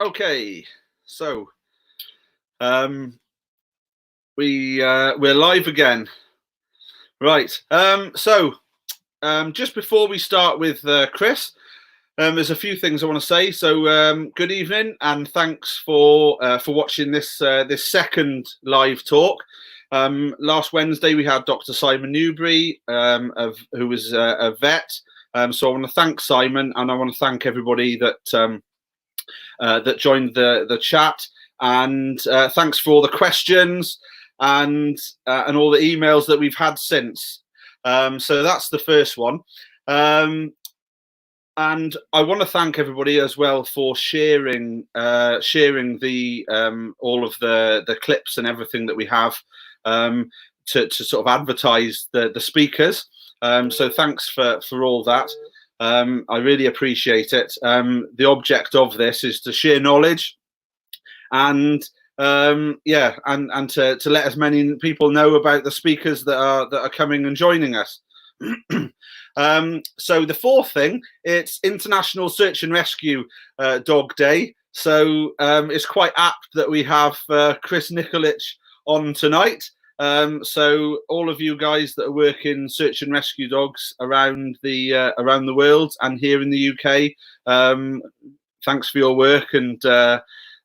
Okay, so we're live again, right? Just before we start with Chris, there's a few things I want to say. So good evening and thanks for watching this second live talk. Last Wednesday we had Dr. Simon Newbury, who was a vet. So I want to thank Simon and I want to thank everybody that that joined the chat, and thanks for all the questions and all the emails that we've had since. So that's the first one, and I want to thank everybody as well for sharing the all of the clips and everything that we have to sort of advertise the speakers. So thanks for all that. I really appreciate it. The object of this is to share knowledge and to let as many people know about the speakers that are coming and joining us. So the fourth thing, it's International Search and Rescue Dog Day. So it's quite apt that we have Chris Nikolić on tonight. So all of you guys that are working search and rescue dogs around the world and here in the UK, thanks for your work and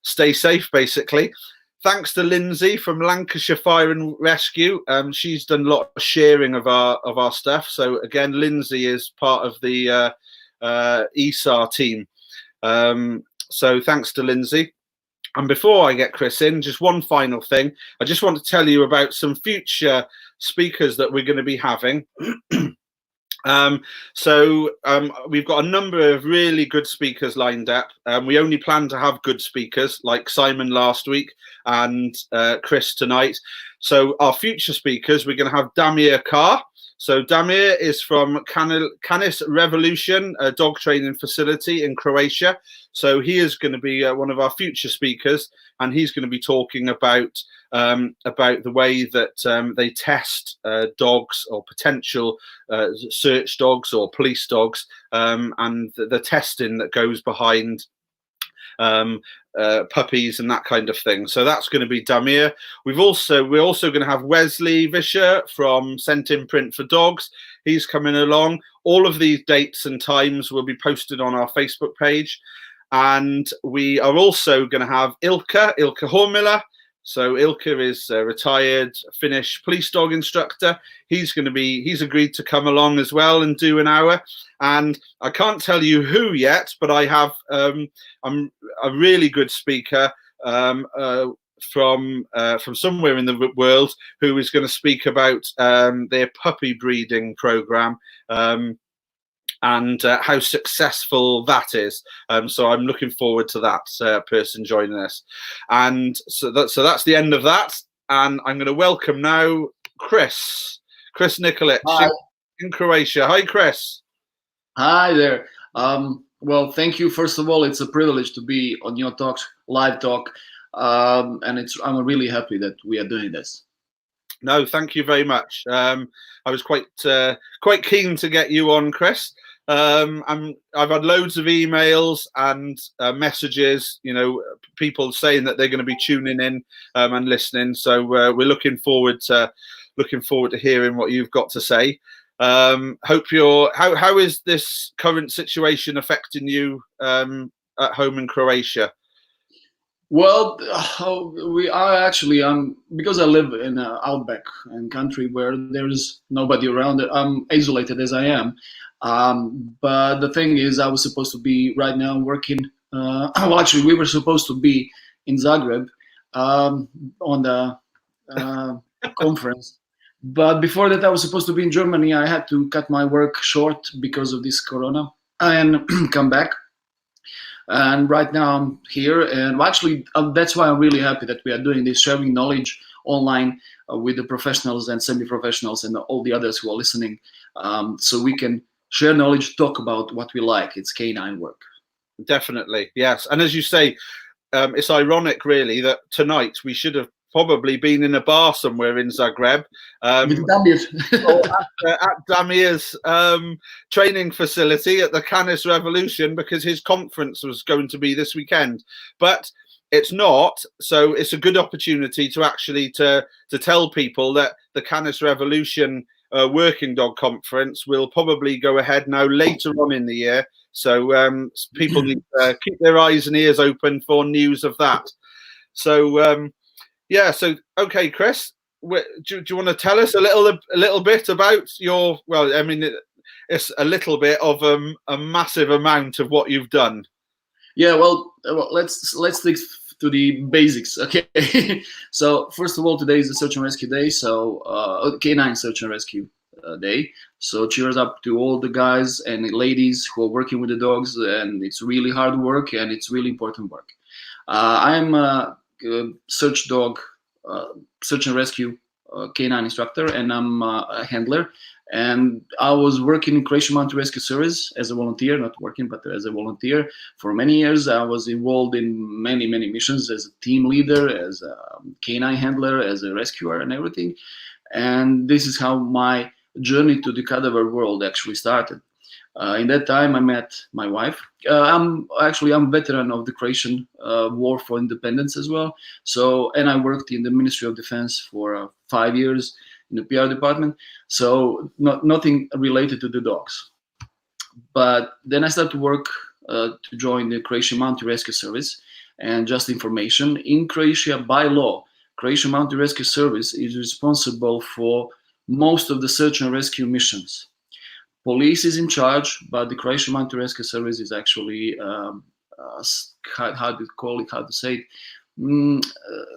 stay safe, basically. Thanks to Lindsay from Lancashire Fire and Rescue. She's done a lot of sharing of our stuff. So again, Lindsay is part of the ESAR team. So thanks to Lindsay. And before I get Chris in, just one final thing. I just want to tell you about some future speakers that we're going to be having. We've got a number of really good speakers lined up. We only plan to have good speakers like Simon last week and Chris tonight. So our future speakers, we're going to have Damir Kar. So Damir is from Canis Revolution, a dog training facility in Croatia. So he is going to be one of our future speakers, and he's going to be talking about the way that they test dogs or potential search dogs or police dogs, and the testing that goes behind puppies and that kind of thing. So that's going to be Damir. We're also going to have Wesley Vischer from Scent Imprint for Dogs. He's coming along. All of these dates and times will be posted on our Facebook page. And we are also going to have Ilka Hormiller. So Ilka is a retired Finnish police dog instructor. He's agreed to come along as well and do an hour. And I can't tell you who yet, but I have I'm a really good speaker from somewhere in the world who is going to speak about their puppy breeding program. And how successful that is. So I'm looking forward to that person joining us. And so that's the end of that. And I'm going to welcome now Chris Nikolić in Croatia. Hi, Chris. Hi there. Well, thank you. First of all, it's a privilege to be on your live talk. And I'm really happy that we are doing this. No, thank you very much. I was quite keen to get you on, Chris. I've had loads of emails and messages, people saying that they're going to be tuning in and listening. So we're looking forward to hearing what you've got to say. How is this current situation affecting you at home in Croatia? Well, we are actually, because I live in an outback and country where there's nobody around, I'm isolated as I am. But the thing is, I was supposed to be right now working, well, actually, we were supposed to be in Zagreb on the conference. But before that, I was supposed to be in Germany. I had to cut my work short because of this corona and come back. And right now I'm here, and actually that's why I'm really happy that we are doing this, sharing knowledge online with the professionals and semi-professionals and all the others who are listening, so we can share knowledge, talk about what we like. It's canine work. Definitely, yes. And as you say, it's ironic really that tonight we should have probably been in a bar somewhere in Zagreb. With Damir. Or at Damir's training facility at the Canis Revolution, because his conference was going to be this weekend. But it's not, so it's a good opportunity to actually to tell people that the Canis Revolution working dog conference will probably go ahead now later on in the year. So people need to keep their eyes and ears open for news of that. So yeah, so okay, Chris, do you want to tell us a little bit about your? Well, I mean, it's a little bit of a massive amount of what you've done. Yeah, well, let's stick to the basics, okay? So first of all, today is the search and rescue day, so K9 search and rescue day. So cheers up to all the guys and ladies who are working with the dogs, and it's really hard work and it's really important work. I'm a search and rescue K9 instructor, and I'm a handler. And I was working in Croatian Mountain Rescue Service as a volunteer, not working, but as a volunteer for many years. I was involved in many missions as a team leader, as a K9 handler, as a rescuer, and everything. And this is how my journey to the cadaver world actually started. In that time, I met my wife. I'm a veteran of the Croatian War for Independence as well. So, and I worked in the Ministry of Defense for 5 years in the PR department. So, nothing related to the dogs. But then I started to work to join the Croatian Mountain Rescue Service. And just information, in Croatia, by law, Croatian Mountain Rescue Service is responsible for most of the search and rescue missions. Police is in charge, but the Croatian Mountain Rescue Service is actually,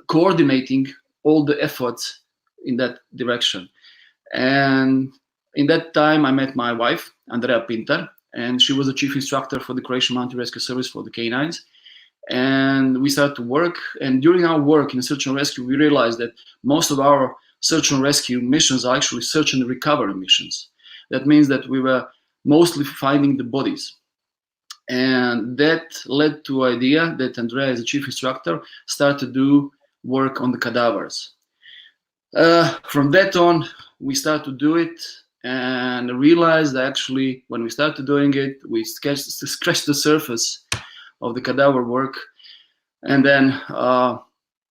coordinating all the efforts in that direction. And in that time, I met my wife, Andrea Pintar, and she was the chief instructor for the Croatian Mountain Rescue Service for the K9s. And we started to work. And during our work in search and rescue, we realized that most of our search and rescue missions are actually search and recovery missions. That means that we were mostly finding the bodies. And that led to the idea that Andrea, as a chief instructor, started to do work on the cadavers. From that on, we started to do it and realized that actually when we started doing it, we scratched the surface of the cadaver work. And then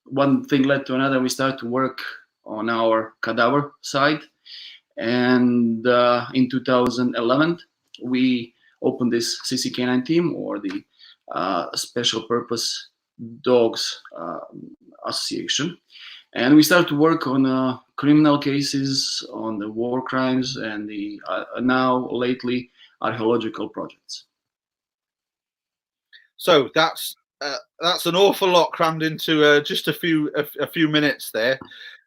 one thing led to another. We started to work on our cadaver side. And in 2011, we opened this CCK9 team, or the Special Purpose Dogs Association. And we started to work on criminal cases, on the war crimes, and the now lately archaeological projects. So that's an awful lot crammed into just a few minutes there.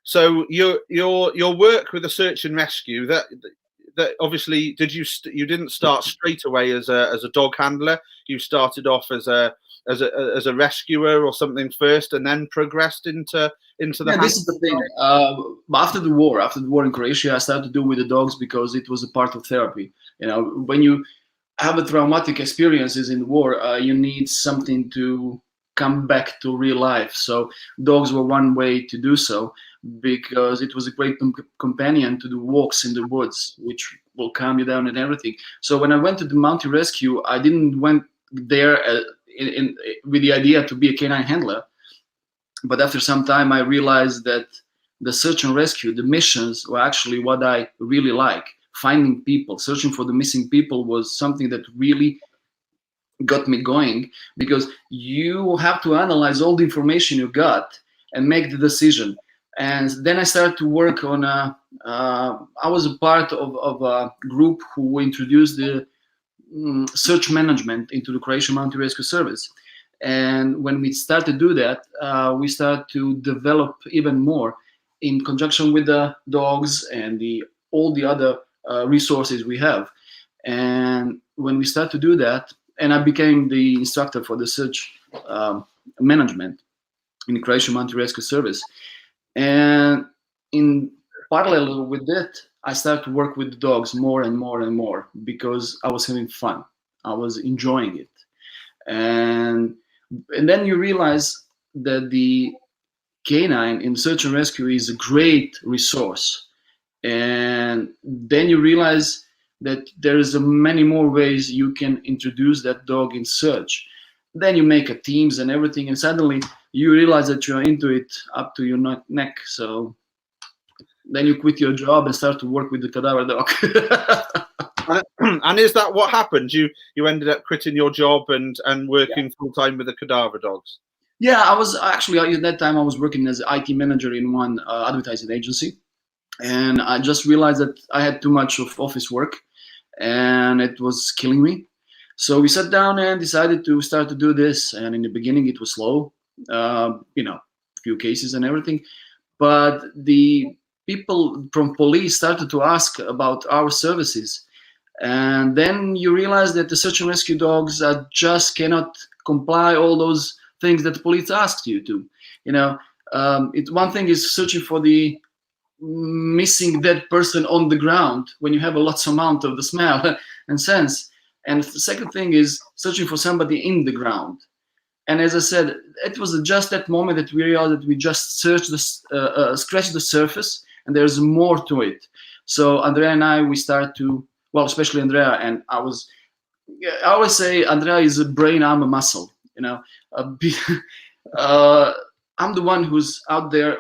So your work with the search and rescue, that obviously you didn't start straight away as a dog handler. You started off as a rescuer or something first, and then progressed into the. Yeah, this is the thing. After the war in Croatia, I started to do with the dogs because it was a part of therapy. You know, when you have a traumatic experiences in the war, you need something to come back to real life. So dogs were one way to do so, because it was a great companion to the walks in the woods, which will calm you down and everything. So when I went to the mountain rescue, I didn't went there with the idea to be a canine handler. But after some time, I realized that the search and rescue, the missions, were actually what I really like. Finding people, searching for the missing people was something that really got me going, because you have to analyze all the information you got and make the decision. And then I started to work on I was a part of a group who introduced the search management into the Croatian Mountain Rescue Service. And when we started to do that, we started to develop even more in conjunction with the dogs and all the other resources we have. And when we started to do that, and I became the instructor for the search management in the Croatian Mountain Rescue Service. And in parallel with that, I started to work with the dogs more and more and more, because I was having fun. I was enjoying it. And then you realize that the canine in search and rescue is a great resource. And then you realize that there's many more ways you can introduce that dog in search. Then you make a teams and everything, and suddenly you realize that you're into it up to your neck. So then you quit your job and start to work with the cadaver dog. And is that what happened? You ended up quitting your job and working full time with the cadaver dogs? Yeah, I was actually at that time I was working as an IT manager in one advertising agency, and I just realized that I had too much of office work, and it was killing me. So we sat down and decided to start to do this. And in the beginning, it was slow, few cases and everything, but the people from police started to ask about our services. And then you realize that the search and rescue dogs just cannot comply all those things that the police asks you to. One thing is searching for the missing dead person on the ground when you have a lots amount of the smell and sense. And the second thing is searching for somebody in the ground. And as I said, it was just that moment that we realized that we just scratched the surface, and there's more to it. So Andrea and I, we start to, well, especially Andrea, and I always say Andrea is a brain, I'm a muscle. I'm the one who's out there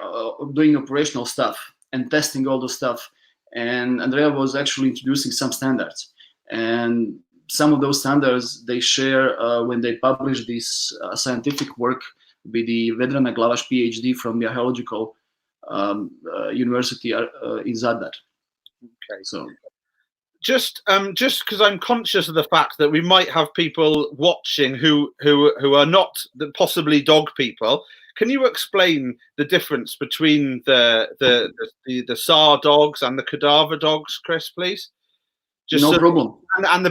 doing operational stuff and testing all the stuff. And Andrea was actually introducing some standards. And some of those standards they share when they publish this scientific work with the Vedrana Glavaš PhD from the Archaeological University in Zadar. Okay. So just because I'm conscious of the fact that we might have people watching who are not possibly dog people. Can you explain the difference between the SAR dogs and the cadaver dogs, Chris, please? No problem. And the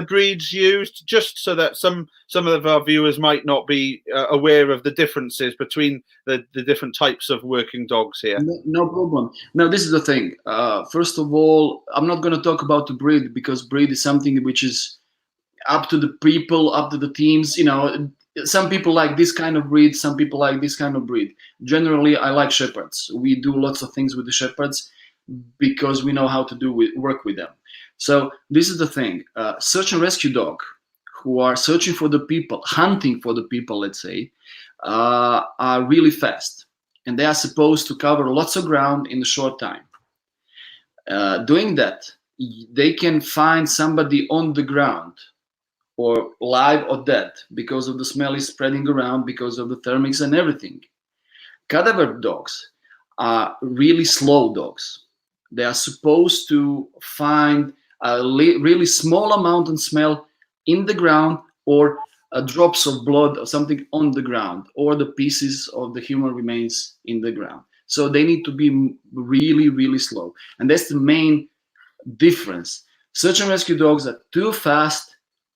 breeds used, just so that some of our viewers might not be aware of the differences between the different types of working dogs here. No problem. Now, this is the thing. First of all, I'm not going to talk about the breed, because breed is something which is up to the people, up to the teams. Some people like this kind of breed, some people like this kind of breed. Generally, I like shepherds. We do lots of things with the shepherds because we know how to work with them. So this is the thing. Search and rescue dog who are searching for the people, hunting for the people, let's say, are really fast. And they are supposed to cover lots of ground in a short time. Doing that, they can find somebody on the ground, or live or dead, because of the smell is spreading around, because of the thermics and everything. Cadaver dogs are really slow dogs. They are supposed to find a really small amount of smell in the ground, or drops of blood or something on the ground, or the pieces of the human remains in the ground. So they need to be really, really slow. And that's the main difference. Search and rescue dogs are too fast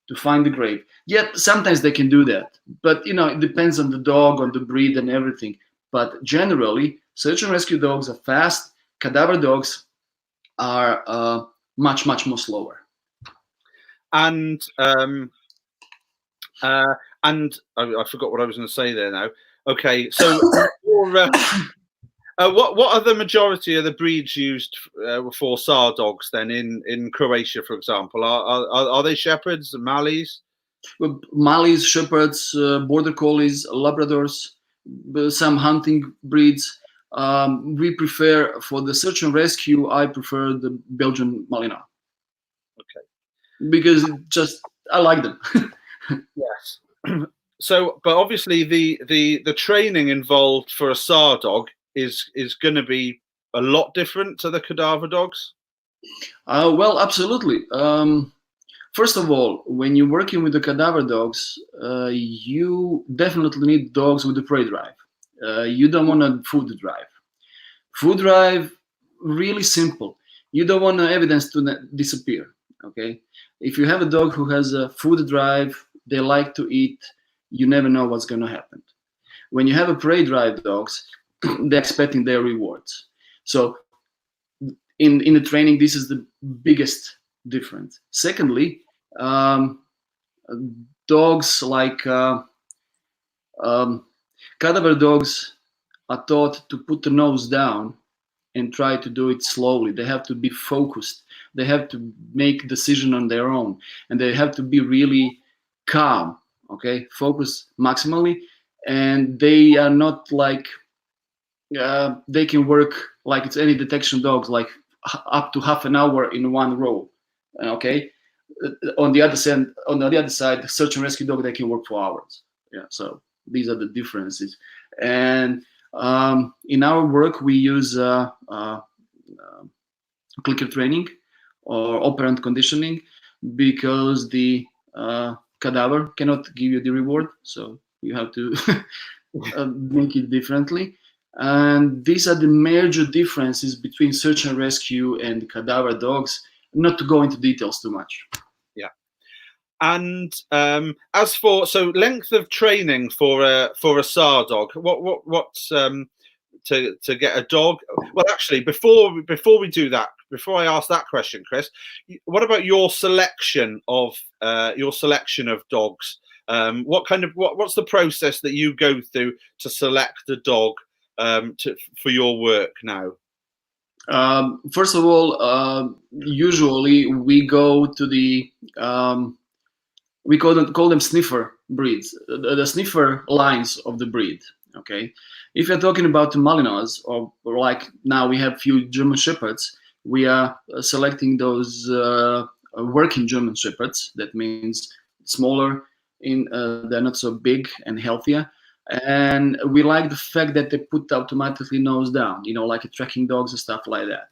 to find the grave. Yet sometimes they can do that. But, it depends on the dog, on the breed and everything. But generally, search and rescue dogs are fast. Cadaver dogs are much, much more slower. And I forgot what I was going to say there now. Okay, so what are the majority of the breeds used for SAR dogs then in Croatia, for example? Are they shepherds and Mallees? Mallees, shepherds, border collies, Labradors, some hunting breeds. We prefer, for the search and rescue, I prefer the Belgian Malinois. Okay. Because I like them. Yes. So, but obviously the training involved for a SAR dog is going to be a lot different to the cadaver dogs. Well, absolutely. First of all, when you're working with the cadaver dogs, you definitely need dogs with a prey drive. You don't want a food drive. Food drive, really simple. You don't want evidence to disappear. Okay, if you have a dog who has a food drive, they like to eat. You never know what's going to happen. When you have a prey drive dogs, they're expecting their rewards. So in the training, this is the biggest difference. Secondly, dogs like cadaver dogs are taught to put the nose down and try to do it slowly. They have to be focused. They have to make decision on their own, and they have to be really calm. Okay, focus maximally, and they are not like they can work like it's any detection dogs, like up to half an hour in one row. Okay, on the other side, search and rescue dog, they can work for hours. Yeah, so these are the differences. And in our work, we use clicker training or operant conditioning because the cadaver cannot give you the reward, so you have to make it differently. And these are the major differences between search and rescue and cadaver dogs. Not to go into details too much. Yeah. And as for length of training for a SAR dog, what's to get a dog? Well, actually, before we do that, before I ask that question, Chris, what about your selection of dogs? What's the process that you go through to select a dog for your work now? First of all, usually we go to the we call them sniffer breeds, the sniffer lines of the breed. Okay, if you're talking about the Malinois, or like now we have few German Shepherds, we are selecting those working German Shepherds. That means smaller, they're not so big and healthier. And we like the fact that they put automatically nose down, like tracking dogs and stuff like that.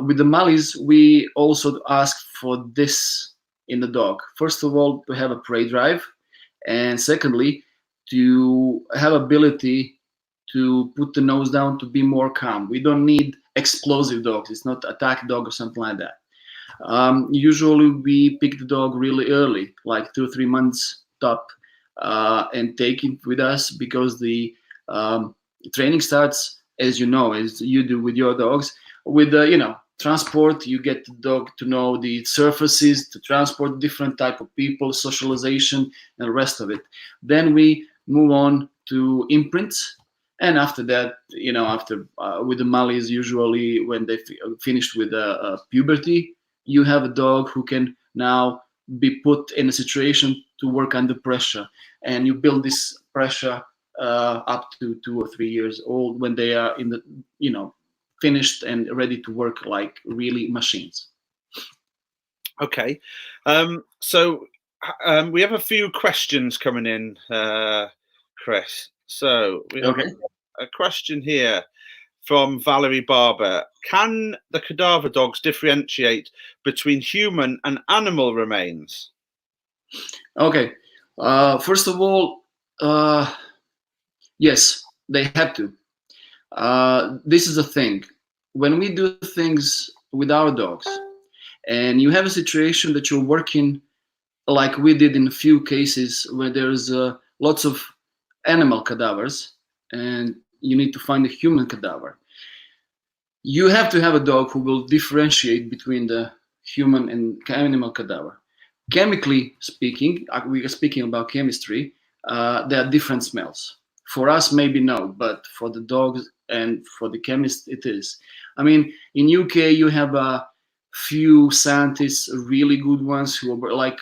With the Mallis, we also ask for this in the dog. First of all, to have a prey drive, and secondly, to have ability to put the nose down, to be more calm. We don't need explosive dogs. It's not attack dog or something like that. Usually we pick the dog really early, like 2 or 3 months top, and take it with us, because the training starts, as you do with your dogs, with transport. You get the dog to know the surfaces, to transport different type of people, socialization, and the rest of it. Then we move on to imprints, and after that, with the Mallis, usually when they finished with puberty, you have a dog who can now be put in a situation to work under pressure, and you build this pressure up to 2 or 3 years old, when they are in the finished and ready to work like really machines. Okay, so we have a few questions coming in, Chris. So we have a question here from Valerie Barber. Can the cadaver dogs differentiate between human and animal remains? Okay, first of all, yes, they have to. This is a thing. When we do things with our dogs, and you have a situation that you're working, like we did in a few cases where there's lots of animal cadavers, and you need to find a human cadaver, you have to have a dog who will differentiate between the human and animal cadaver. Chemically speaking, we are speaking about chemistry, there are different smells. For us, maybe no, but for the dogs and for the chemist, it is. I mean, in UK, you have a few scientists, really good ones, who are like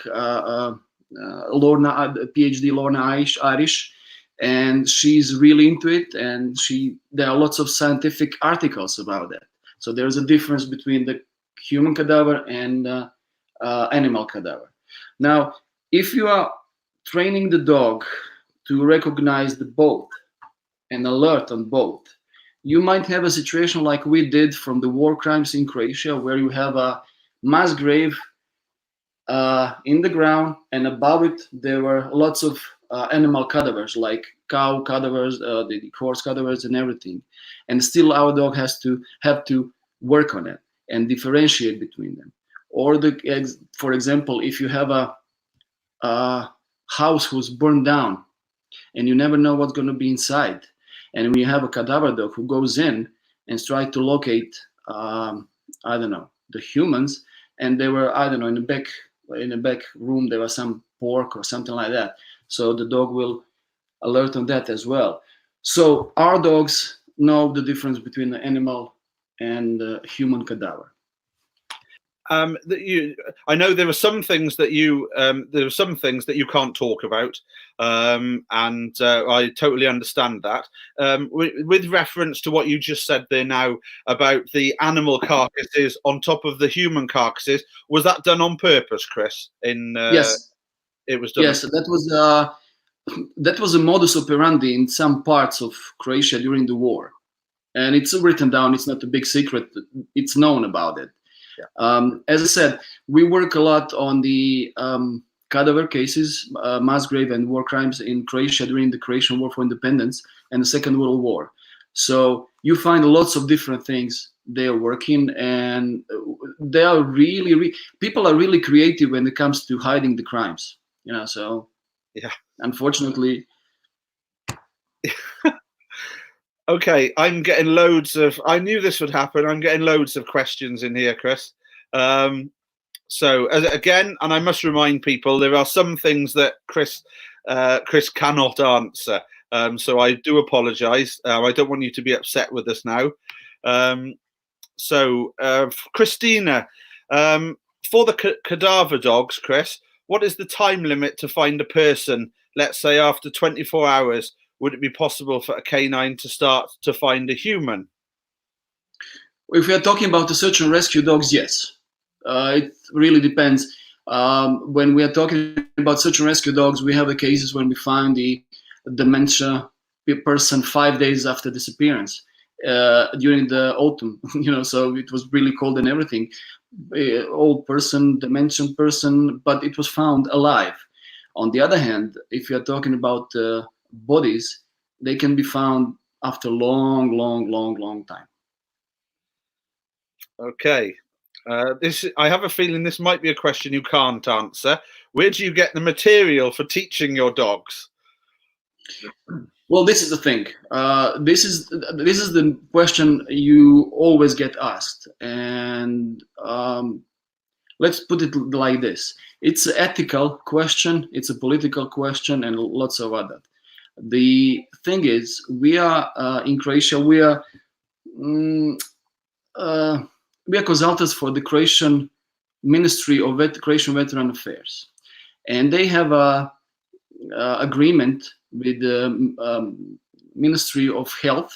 Lorna, PhD Lorna Irish, and she's really into it, and there are lots of scientific articles about that. So there's a difference between the human cadaver and animal cadaver. Now, if you are training the dog to recognize the both and alert on both, you might have a situation like we did from the war crimes in Croatia, where you have a mass grave in the ground, and above it there were lots of animal cadavers, like cow cadavers, the horse cadavers, and everything. And still, our dog have to work on it and differentiate between them. Or for example, if you have a house who's burned down, and you never know what's going to be inside, and we have a cadaver dog who goes in and tries to locate, the humans, and they were, in the back room, there was some pork or something like that. So the dog will alert on that as well. So our dogs know the difference between an animal and a human cadaver. I know there are some things that you can't talk about, and I totally understand that. With reference to what you just said there now about the animal carcasses on top of the human carcasses, was that done on purpose, Chris? Yes, It was done. yes, that was a modus operandi in some parts of Croatia during the war, and it's written down. It's not a big secret. It's known about it. Yeah. As I said, we work a lot on the cadaver cases, mass grave and war crimes in Croatia during the Croatian War for Independence and the Second World War. So you find lots of different things they are working, and they are people are really creative when it comes to hiding the crimes. So yeah. Unfortunately. Okay, I'm getting loads of. I knew this would happen. I'm getting loads of questions in here, Chris. So again, and I must remind people, there are some things that Chris cannot answer. So I do apologise. I don't want you to be upset with us now. Christina, for the cadaver dogs, Chris, what is the time limit to find a person? Let's say after 24 hours. Would it be possible for a canine to start to find a human? If we are talking about the search and rescue dogs, yes. It really depends. When we are talking about search and rescue dogs, we have the cases when we find the dementia person 5 days after disappearance during the autumn. So it was really cold and everything. Old person, dementia person, but it was found alive. On the other hand, if you are talking about bodies, they can be found after long time. Okay. I have a feeling this might be a question you can't answer. Where do you get the material for teaching your dogs? Well, this is the thing. This is the question you always get asked, and let's put it like this: it's an ethical question, it's a political question, and lots of other. The thing is, we are in Croatia. We are consultants for the Croatian Ministry of Croatian Veteran Affairs, and they have a agreement with the Ministry of Health,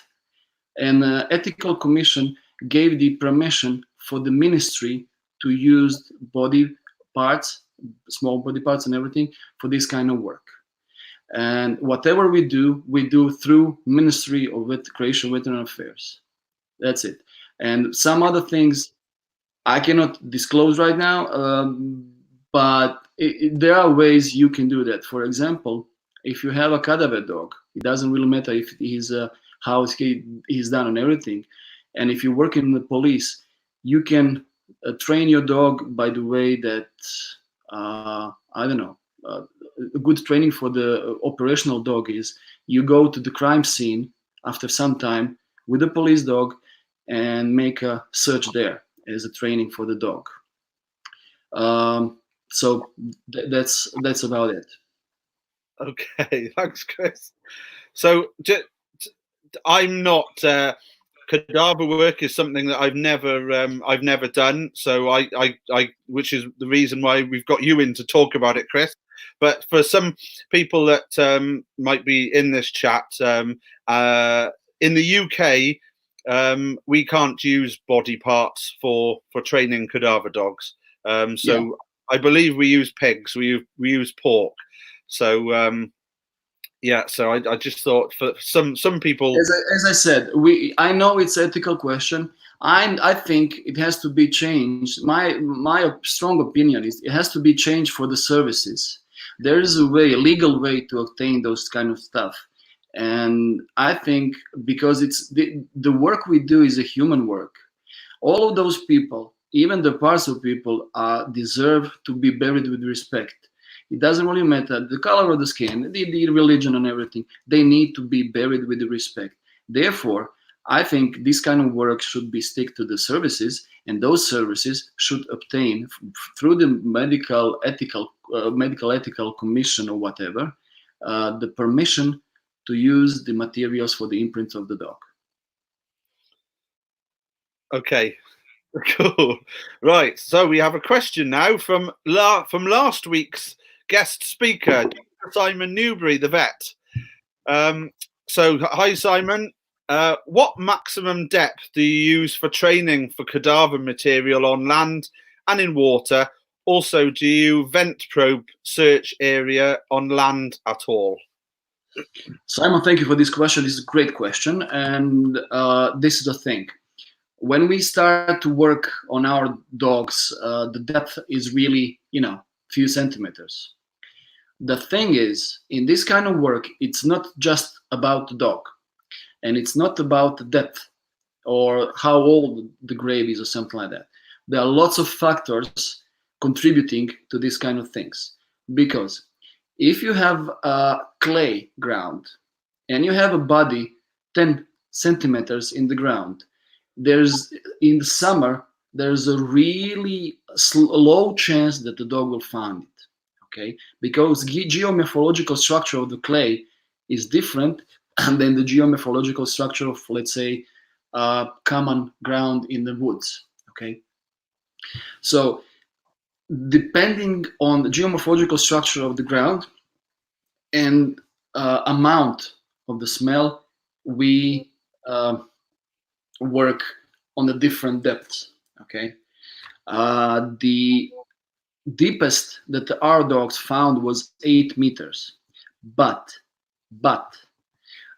and Ethical Commission gave the permission for the ministry to use body parts, small body parts and everything for this kind of work. And whatever we do through Ministry of Croatian Veteran Affairs. That's it. And some other things I cannot disclose right now, but there are ways you can do that. For example, if you have a cadaver dog, it doesn't really matter if he's how he's done and everything. And if you work in the police, you can train your dog by the way that I don't know. A good training for the operational dog is you go to the crime scene after some time with a police dog and make a search there as a training for the dog. So that's about it. Okay, thanks, Chris. So I'm not. Cadaver work is something that I've never done. So I, which is the reason why we've got you in to talk about it, Chris. But for some people that might be in this chat, in the UK, we can't use body parts for training cadaver dogs. Yeah. I believe we use pigs. We use pork. So yeah. So I just thought for some people, as I said, I know it's an ethical question. I think it has to be changed. My strong opinion is it has to be changed for the services. There is a legal way to obtain those kind of stuff. And I think because it's the work we do is a human work. All of those people, even the parts of people, deserve to be buried with respect. It doesn't really matter the color of the skin, the religion and everything. They need to be buried with respect. Therefore, I think this kind of work should be stick to the services, and those services should obtain through the medical ethical commission or whatever the permission to use the materials for the imprints of the dog. Okay, cool. Right, so we have a question now from last week's guest speaker, Simon Newbury, the vet. So, hi Simon. What maximum depth do you use for training for cadaver material on land and in water? Also, do you vent probe search area on land at all? Simon, thank you for this question. This is a great question. And this is the thing. When we start to work on our dogs, the depth is really, few centimeters. The thing is, in this kind of work, it's not just about the dog. And it's not about the depth or how old the grave is or something like that. There are lots of factors contributing to these kind of things. Because if you have a clay ground and you have a body 10 centimeters in the ground, in the summer, there's a really low chance that the dog will find it, okay? Because geomorphological structure of the clay is different than the geomorphological structure of, let's say, common ground in the woods, okay? So depending on the geomorphological structure of the ground and amount of the smell, we work on the different depths, okay? The deepest that our dogs found was 8 meters, but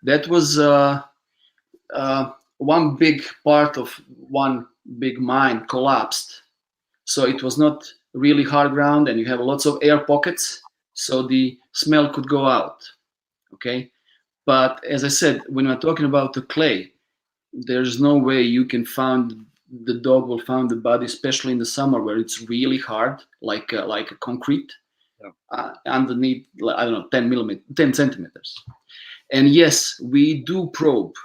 that was one big part of one big mine collapsed. So it was not really hard ground and you have lots of air pockets, so the smell could go out, okay? But as I said, when we're talking about the clay, there's no way you can find the dog will find the body, especially in the summer where it's really hard, like a concrete, underneath, I don't know, 10 centimeters. And yes, we do probe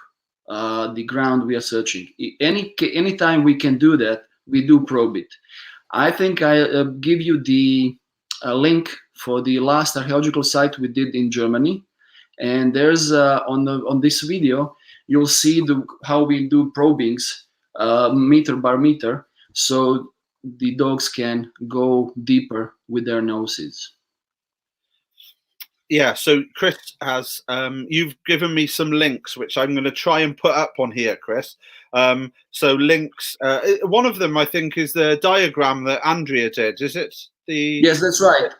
the ground we are searching. Anytime we can do that, we do probe it. I think I give you the link for the last archaeological site we did in Germany. And there's on this video, you'll see how we do probings meter by meter, so the dogs can go deeper with their noses. Yeah, so Chris has, you've given me some links, which I'm going to try and put up on here, Chris. So links, one of them I think is the diagram that Andrea did, is it? Yes, that's right.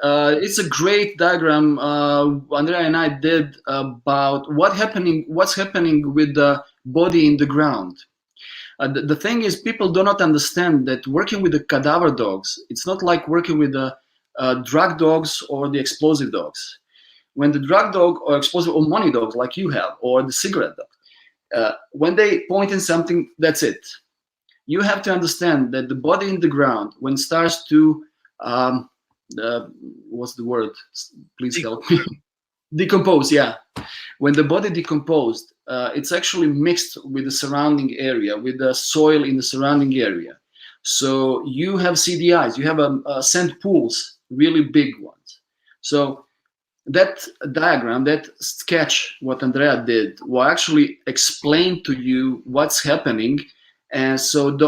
It's a great diagram Andrea and I did about what's happening with the body in the ground. The thing is, people do not understand that working with the cadaver dogs, it's not like working with the drug dogs or the explosive dogs. When the drug dog or explosive or money dogs like you have, or the cigarette dog, when they point in something, that's it. You have to understand that the body in the ground, when it starts to what's the word? Please help me. Decompose, yeah. When the body decomposed, it's actually mixed with the surrounding area, with the soil in the surrounding area. So you have CDIs, you have sand pools, really big ones. So that diagram, that sketch, what Andrea did, will actually explain to you what's happening. And so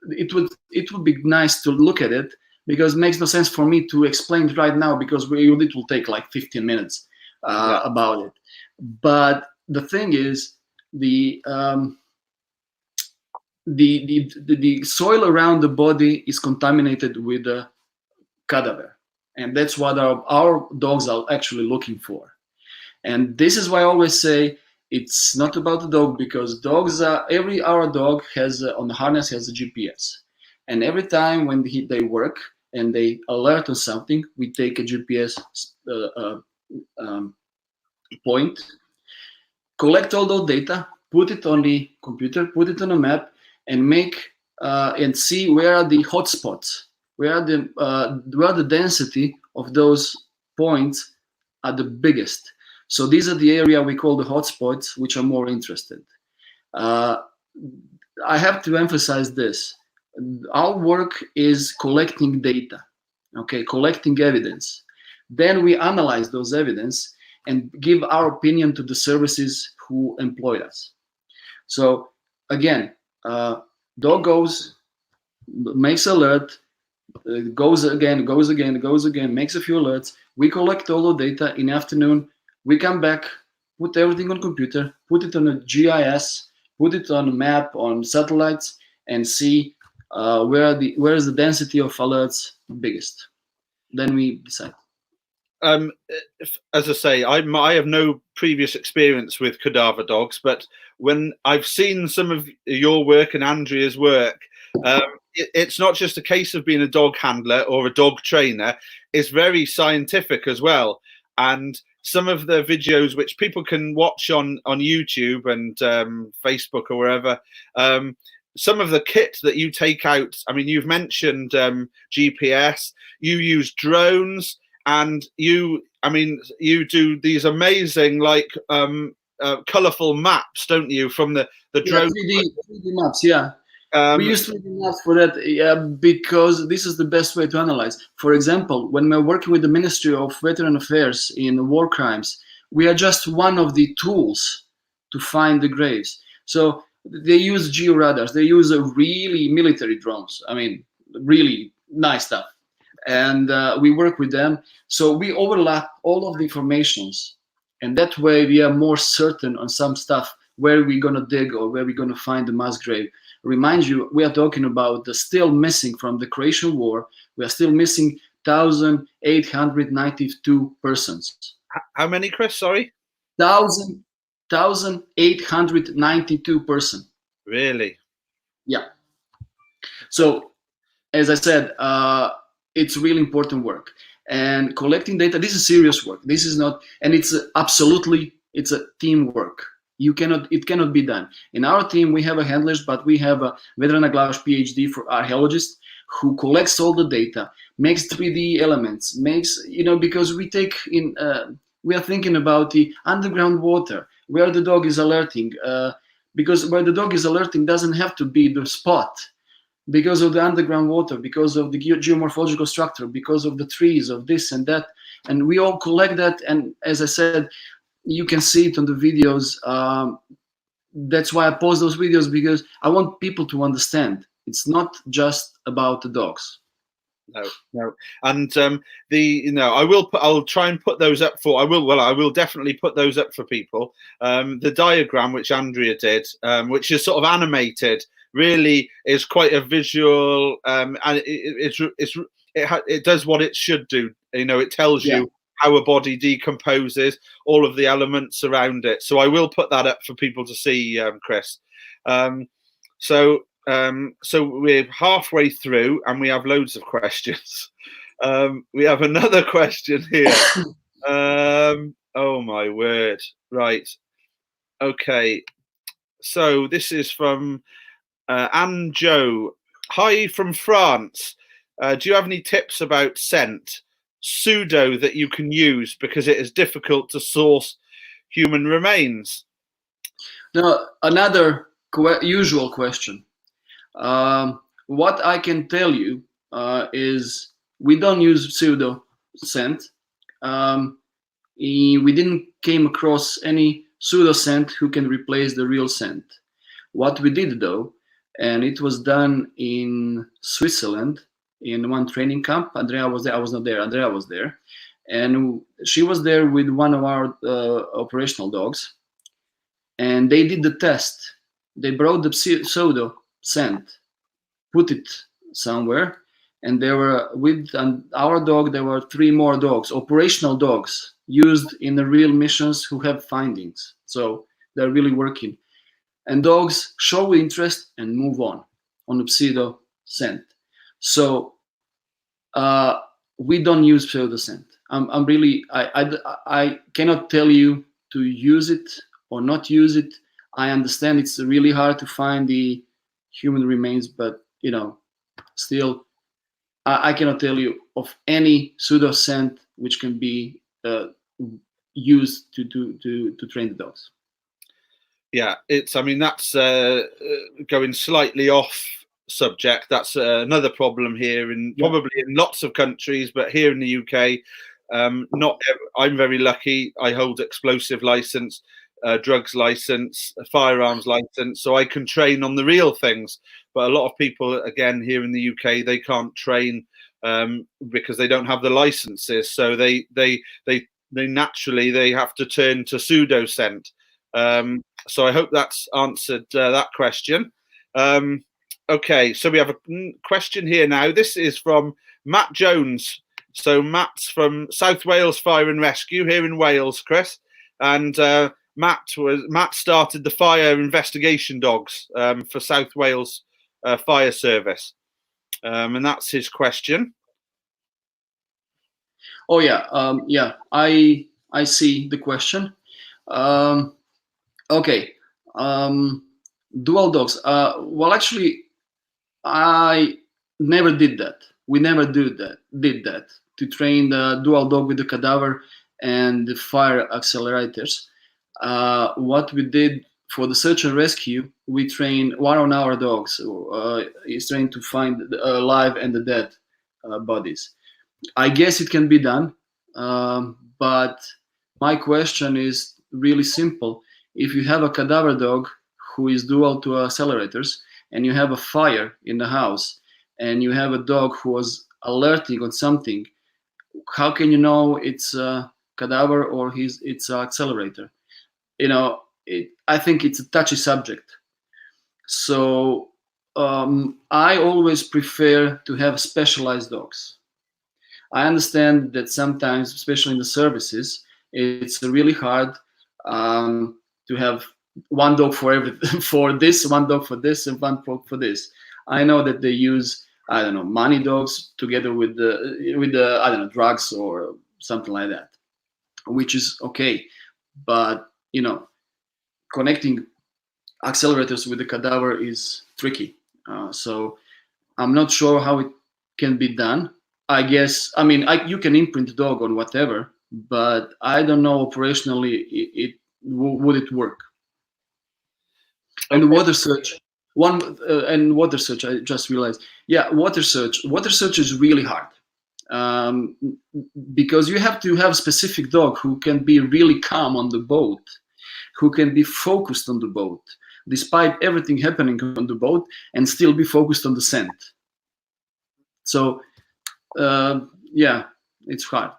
it would be nice to look at it, because it makes no sense for me to explain it right now, because it will take like 15 minutes about it. But the thing is, the soil around the body is contaminated with the cadaver, and that's what our dogs are actually looking for. And this is why I always say it's not about the dog, because dogs our dog has on the harness has a GPS, and every time when they work and they alert on something, we take a GPS point, collect all those data, put it on the computer, put it on a map, and make and see where are the hotspots, where the density of those points are the biggest. So these are the area we call the hotspots, which are more interested. I have to emphasize this. Our work is collecting data, okay, collecting evidence. Then we analyze those evidence, and give our opinion to the services who employed us. So again, dog goes, makes alert, goes again, makes a few alerts. We collect all the data in the afternoon. We come back, put everything on computer, put it on a GIS, put it on a map, on satellites, and see where is the density of alerts biggest. Then we decide. As I say, I have no previous experience with cadaver dogs, but when I've seen some of your work and Andrea's work, it's not just a case of being a dog handler or a dog trainer. It's very scientific as well. And some of the videos which people can watch on YouTube and Facebook or wherever, some of the kit that you take out, I mean, you've mentioned GPS, you use drones, and you do these amazing, like, colourful maps, don't you, from the drone? 3D maps, yeah. We use 3D maps for that, because this is the best way to analyze. For example, when we're working with the Ministry of Veteran Affairs in war crimes, we are just one of the tools to find the graves. So they use georadars, they use really military drones, I mean, really nice stuff. And we work with them. So we overlap all of the informations. And that way we are more certain on some stuff, where we're going to dig or where we're going to find the mass grave. Remind you, we are talking about the still missing from the Croatian War. We are still missing 1,892 persons. How many, Chris? Sorry? 1,892 persons. Really? Yeah. So, as I said, it's really important work. And collecting data, this is serious work. This is not, and it's absolutely, it's a teamwork. It cannot be done. In our team, we have a handlers, but we have a Vedrana Glavaš PhD for archaeologist who collects all the data, makes 3D elements, because we take in, we are thinking about the underground water, where the dog is alerting, because where the dog is alerting doesn't have to be the spot, because of the underground water, because of the geomorphological structure, because of the trees, of this and that. And we all collect that. And as I said, you can see it on the videos. That's why I post those videos, because I want people to understand it's not just about the dogs. No. And I'll try and put those up I will definitely put those up for people. The diagram which Andrea did, which is sort of animated, really is quite a visual, and it does what it should do. It tells you how a body decomposes, all of the elements around it. So I will put that up for people to see, Chris. So we're halfway through and we have loads of questions. We have another question here. Oh my word. Right. Okay. So this is from Anne Jo. Hi from France. Do you have any tips about scent, pseudo, that you can use, because it is difficult to source human remains? Now, another usual question. What I can tell you is we don't use pseudo scent. We didn't came across any pseudo scent who can replace the real scent. What we did, though, and it was done in Switzerland in one training camp. Andrea was there. I was not there. Andrea was there, and she was there with one of our operational dogs, and they did the test. They brought the pseudo scent, put it somewhere, and there were with our dog. There were 3 more dogs, operational dogs, used in the real missions who have findings. So they're really working. And dogs show interest and move on the pseudo scent. So we don't use pseudo scent. I'm really, I cannot tell you to use it or not use it. I understand it's really hard to find the human remains, but still, I cannot tell you of any pseudo scent which can be used to train the dogs. Yeah, that's going slightly off subject. That's another problem here, probably in lots of countries, but here in the UK, I'm very lucky. I hold explosive license, drugs license, a firearms license, so I can train on the real things. But a lot of people, again, here in the UK, they can't train because they don't have the licenses. So they naturally they have to turn to pseudo scent. So I hope that's answered that question. Okay, so we have a question here now. This is from Matt Jones. So Matt's from South Wales Fire and Rescue here in Wales, Chris, and Matt started the fire investigation dogs for South Wales Fire Service, and that's his question. Oh yeah, yeah. I see the question. Okay, dual dogs. Well, actually, I never did that. We never did that to train the dual dog with the cadaver and the fire accelerators. What we did for the search and rescue, we train 1 on our dogs. Is trained to find the alive and the dead bodies. I guess it can be done, but my question is really simple. If you have a cadaver dog who is dual to accelerators, and you have a fire in the house, and you have a dog who was alerting on something, how can you know it's a cadaver or it's an accelerator? I think it's a touchy subject. So I always prefer to have specialized dogs. I understand that sometimes, especially in the services, it's really hard to have one dog for for this, one dog for this, and one dog for this. I know that they use, I don't know, money dogs together with the I don't know, drugs or something like that, which is okay. But connecting accelerators with the cadaver is tricky. So I'm not sure how it can be done. I guess, you can imprint the dog on whatever, but I don't know operationally would it work. And water search, water search. I just realized. Yeah, water search. Water search is really hard because you have to have a specific dog who can be really calm on the boat, who can be focused on the boat, despite everything happening on the boat, and still be focused on the scent. So, yeah, it's hard.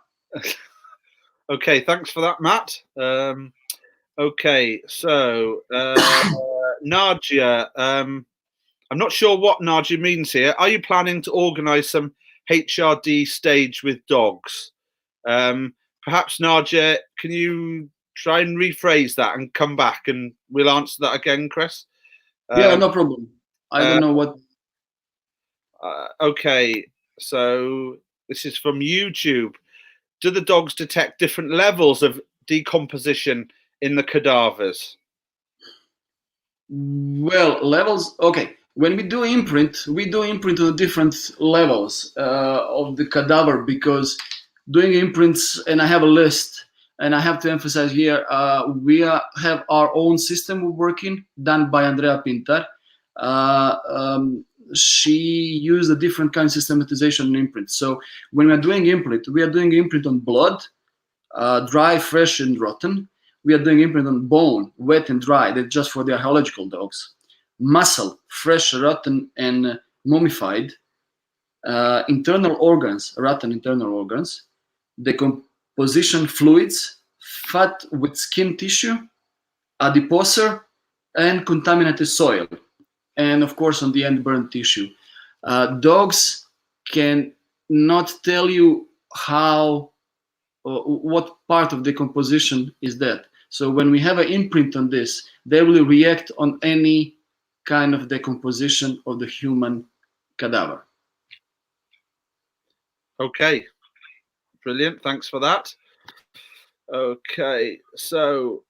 Okay, thanks for that, Matt. Okay, so Nadia, I'm not sure what Nadia means here. Are you planning to organise some HRD stage with dogs? Perhaps, Nadia, can you try and rephrase that and come back and we'll answer that again, Chris? Yeah, no problem. I don't know what. Okay, so this is from YouTube. Do the dogs detect different levels of decomposition in the cadavers? Well, levels. Okay, when we do imprint on different levels of the cadaver, because doing imprints, and I have a list, and I have to emphasize here, we have our own system working, done by Andrea Pintar. She used a different kind of systematization in imprint. So when we are doing imprint on blood, dry, fresh, and rotten. We are doing imprint on bone, wet and dry. That's just for the archaeological dogs. Muscle, fresh, rotten, and mummified. Internal organs, rotten internal organs. Decomposition fluids, fat with skin tissue, adiposer, and contaminated soil. And of course, on the end, burnt tissue. Dogs can not tell you what part of decomposition is that. So when we have an imprint on this, they will react on any kind of decomposition of the human cadaver. Okay, brilliant. Thanks for that. Okay, so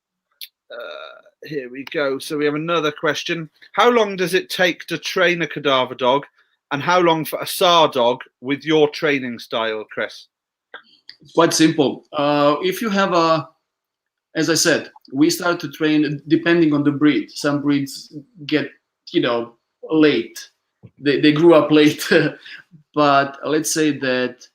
here we go. So we have another question. How long does it take to train a cadaver dog, and how long for a SAR dog with your training style, Chris? It's quite simple. If you have as I said, we start to train depending on the breed. Some breeds get, late. They grew up late. But let's say that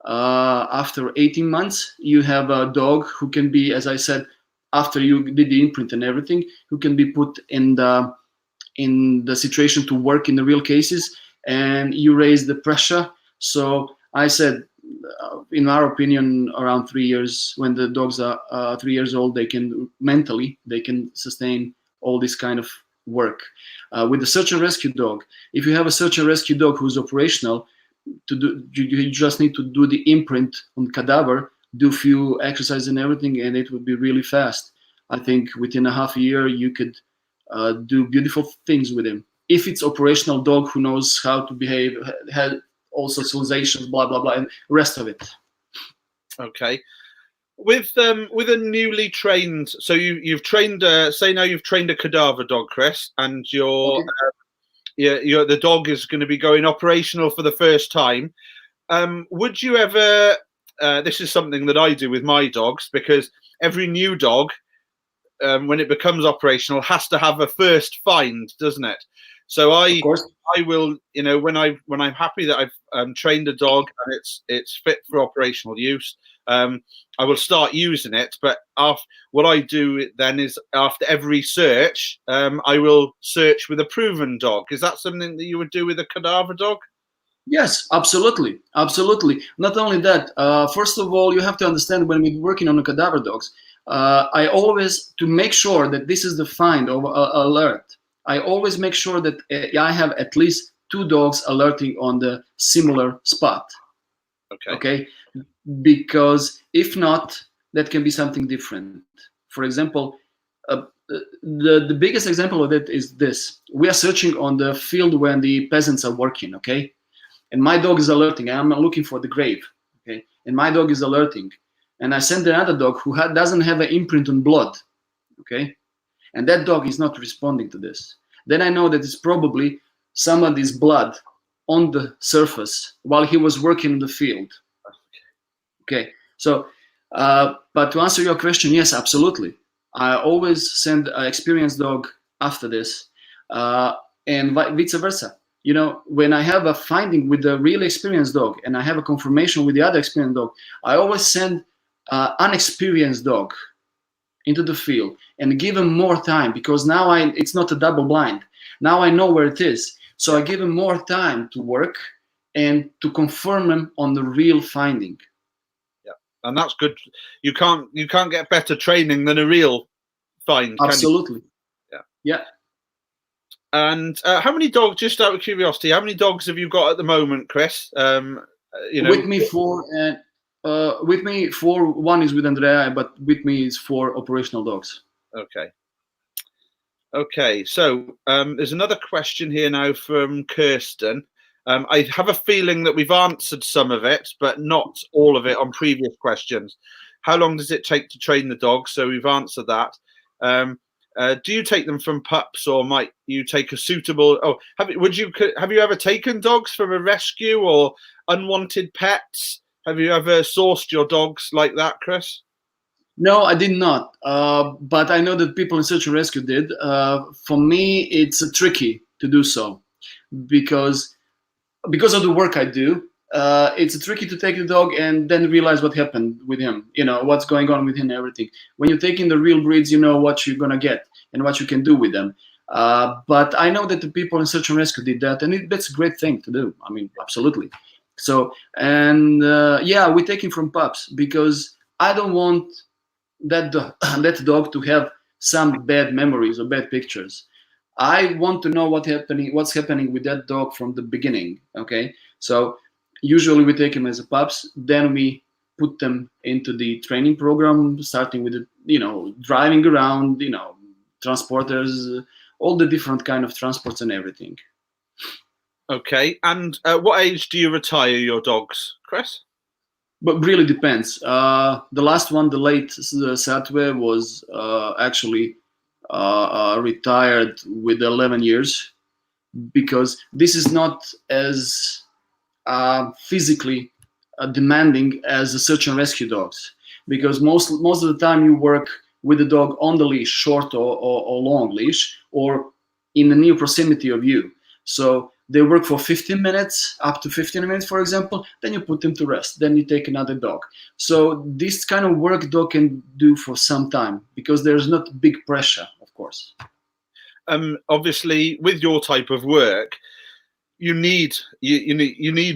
After 18 months, you have a dog who can be, as I said, after you did the imprint and everything, who can be put in the situation to work in the real cases, and you raise the pressure. So I said, in our opinion, around 3 years, when the dogs are 3 years old, they can mentally, they can sustain all this kind of work. With the search and rescue dog, if you have a search and rescue dog who's operational, you just need to do the imprint on cadaver, do few exercises and everything, and it would be really fast. I think within a half a year you could do beautiful things with him. If it's operational dog who knows how to behave, had all socializations, blah blah blah, and rest of it. Okay. With a newly trained, so you've trained, say now you've trained a cadaver dog, Chris, and you're the dog is going to be going operational for the first time. Would you ever? This is something that I do with my dogs, because every new dog, when it becomes operational, has to have a first find, doesn't it? So I will, when I'm happy that I've trained a dog and it's fit for operational use, I will start using it. But what I do then is, after every search, I will search with a proven dog. Is that something that you would do with a cadaver dog? Yes, absolutely, absolutely. Not only that, first of all, you have to understand, when we're working on the cadaver dogs, I always, to make sure that this is the find or alert, I always make sure that I have at least 2 dogs alerting on the similar spot. Okay? Because if not, that can be something different. For example, the biggest example of that is this. We are searching on the field when the peasants are working, okay? And my dog is alerting. I'm looking for the grave, okay? And my dog is alerting. And I send another dog who doesn't have an imprint on blood, okay? And that dog is not responding to this. Then I know that it's probably somebody's blood on the surface while he was working in the field. Okay, so, but to answer your question, yes, absolutely. I always send an experienced dog after this, and vice versa. When I have a finding with a really experienced dog and I have a confirmation with the other experienced dog, I always send an unexperienced dog into the field and give him more time, because now it's not a double blind. Now I know where it is. So I give him more time to work and to confirm him on the real finding. Yeah, and that's good. You can't get better training than a real find. Absolutely. Yeah. Yeah. And how many dogs, just out of curiosity, how many dogs have you got at the moment, Chris? With me four. One is with Andrea, but with me is 4 operational dogs. Okay. So there's another question here now from Kirsten. I have a feeling that we've answered some of it, but not all of it on previous questions. How long does it take to train the dog? So we've answered that. Do you take them from pups, or might you take a suitable? Oh, have you ever taken dogs from a rescue or unwanted pets? Have you ever sourced your dogs like that, Chris? No, I did not. But I know that people in search and rescue did. For me, it's tricky to do so because of the work I do. It's tricky to take the dog and then realize what happened with him, what's going on with him and everything. When you're taking the real breeds, you know what you're going to get and what you can do with them. But I know that the people in search and rescue did that, and that's a great thing to do. I mean, absolutely. So, and we take him from pups because I don't want that dog to have some bad memories or bad pictures. I want to know what's happening with that dog from the beginning. Okay, so usually we take him as a pups, then we put them into the training program, starting with driving around, transporters, all the different kind of transports and everything. Okay, and at what age do you retire your dogs, Chris? But really depends. The last one, the late Satwe, was actually retired with 11 years because this is not as physically demanding as the search and rescue dogs, because most of the time you work with the dog on the leash, short or long leash, or in the near proximity of you. So They work for 15 minutes, up to 15 minutes, for example. Then you put them to rest. Then you take another dog. So this kind of work dog can do for some time because there's not big pressure, of course. Obviously, with your type of work, you need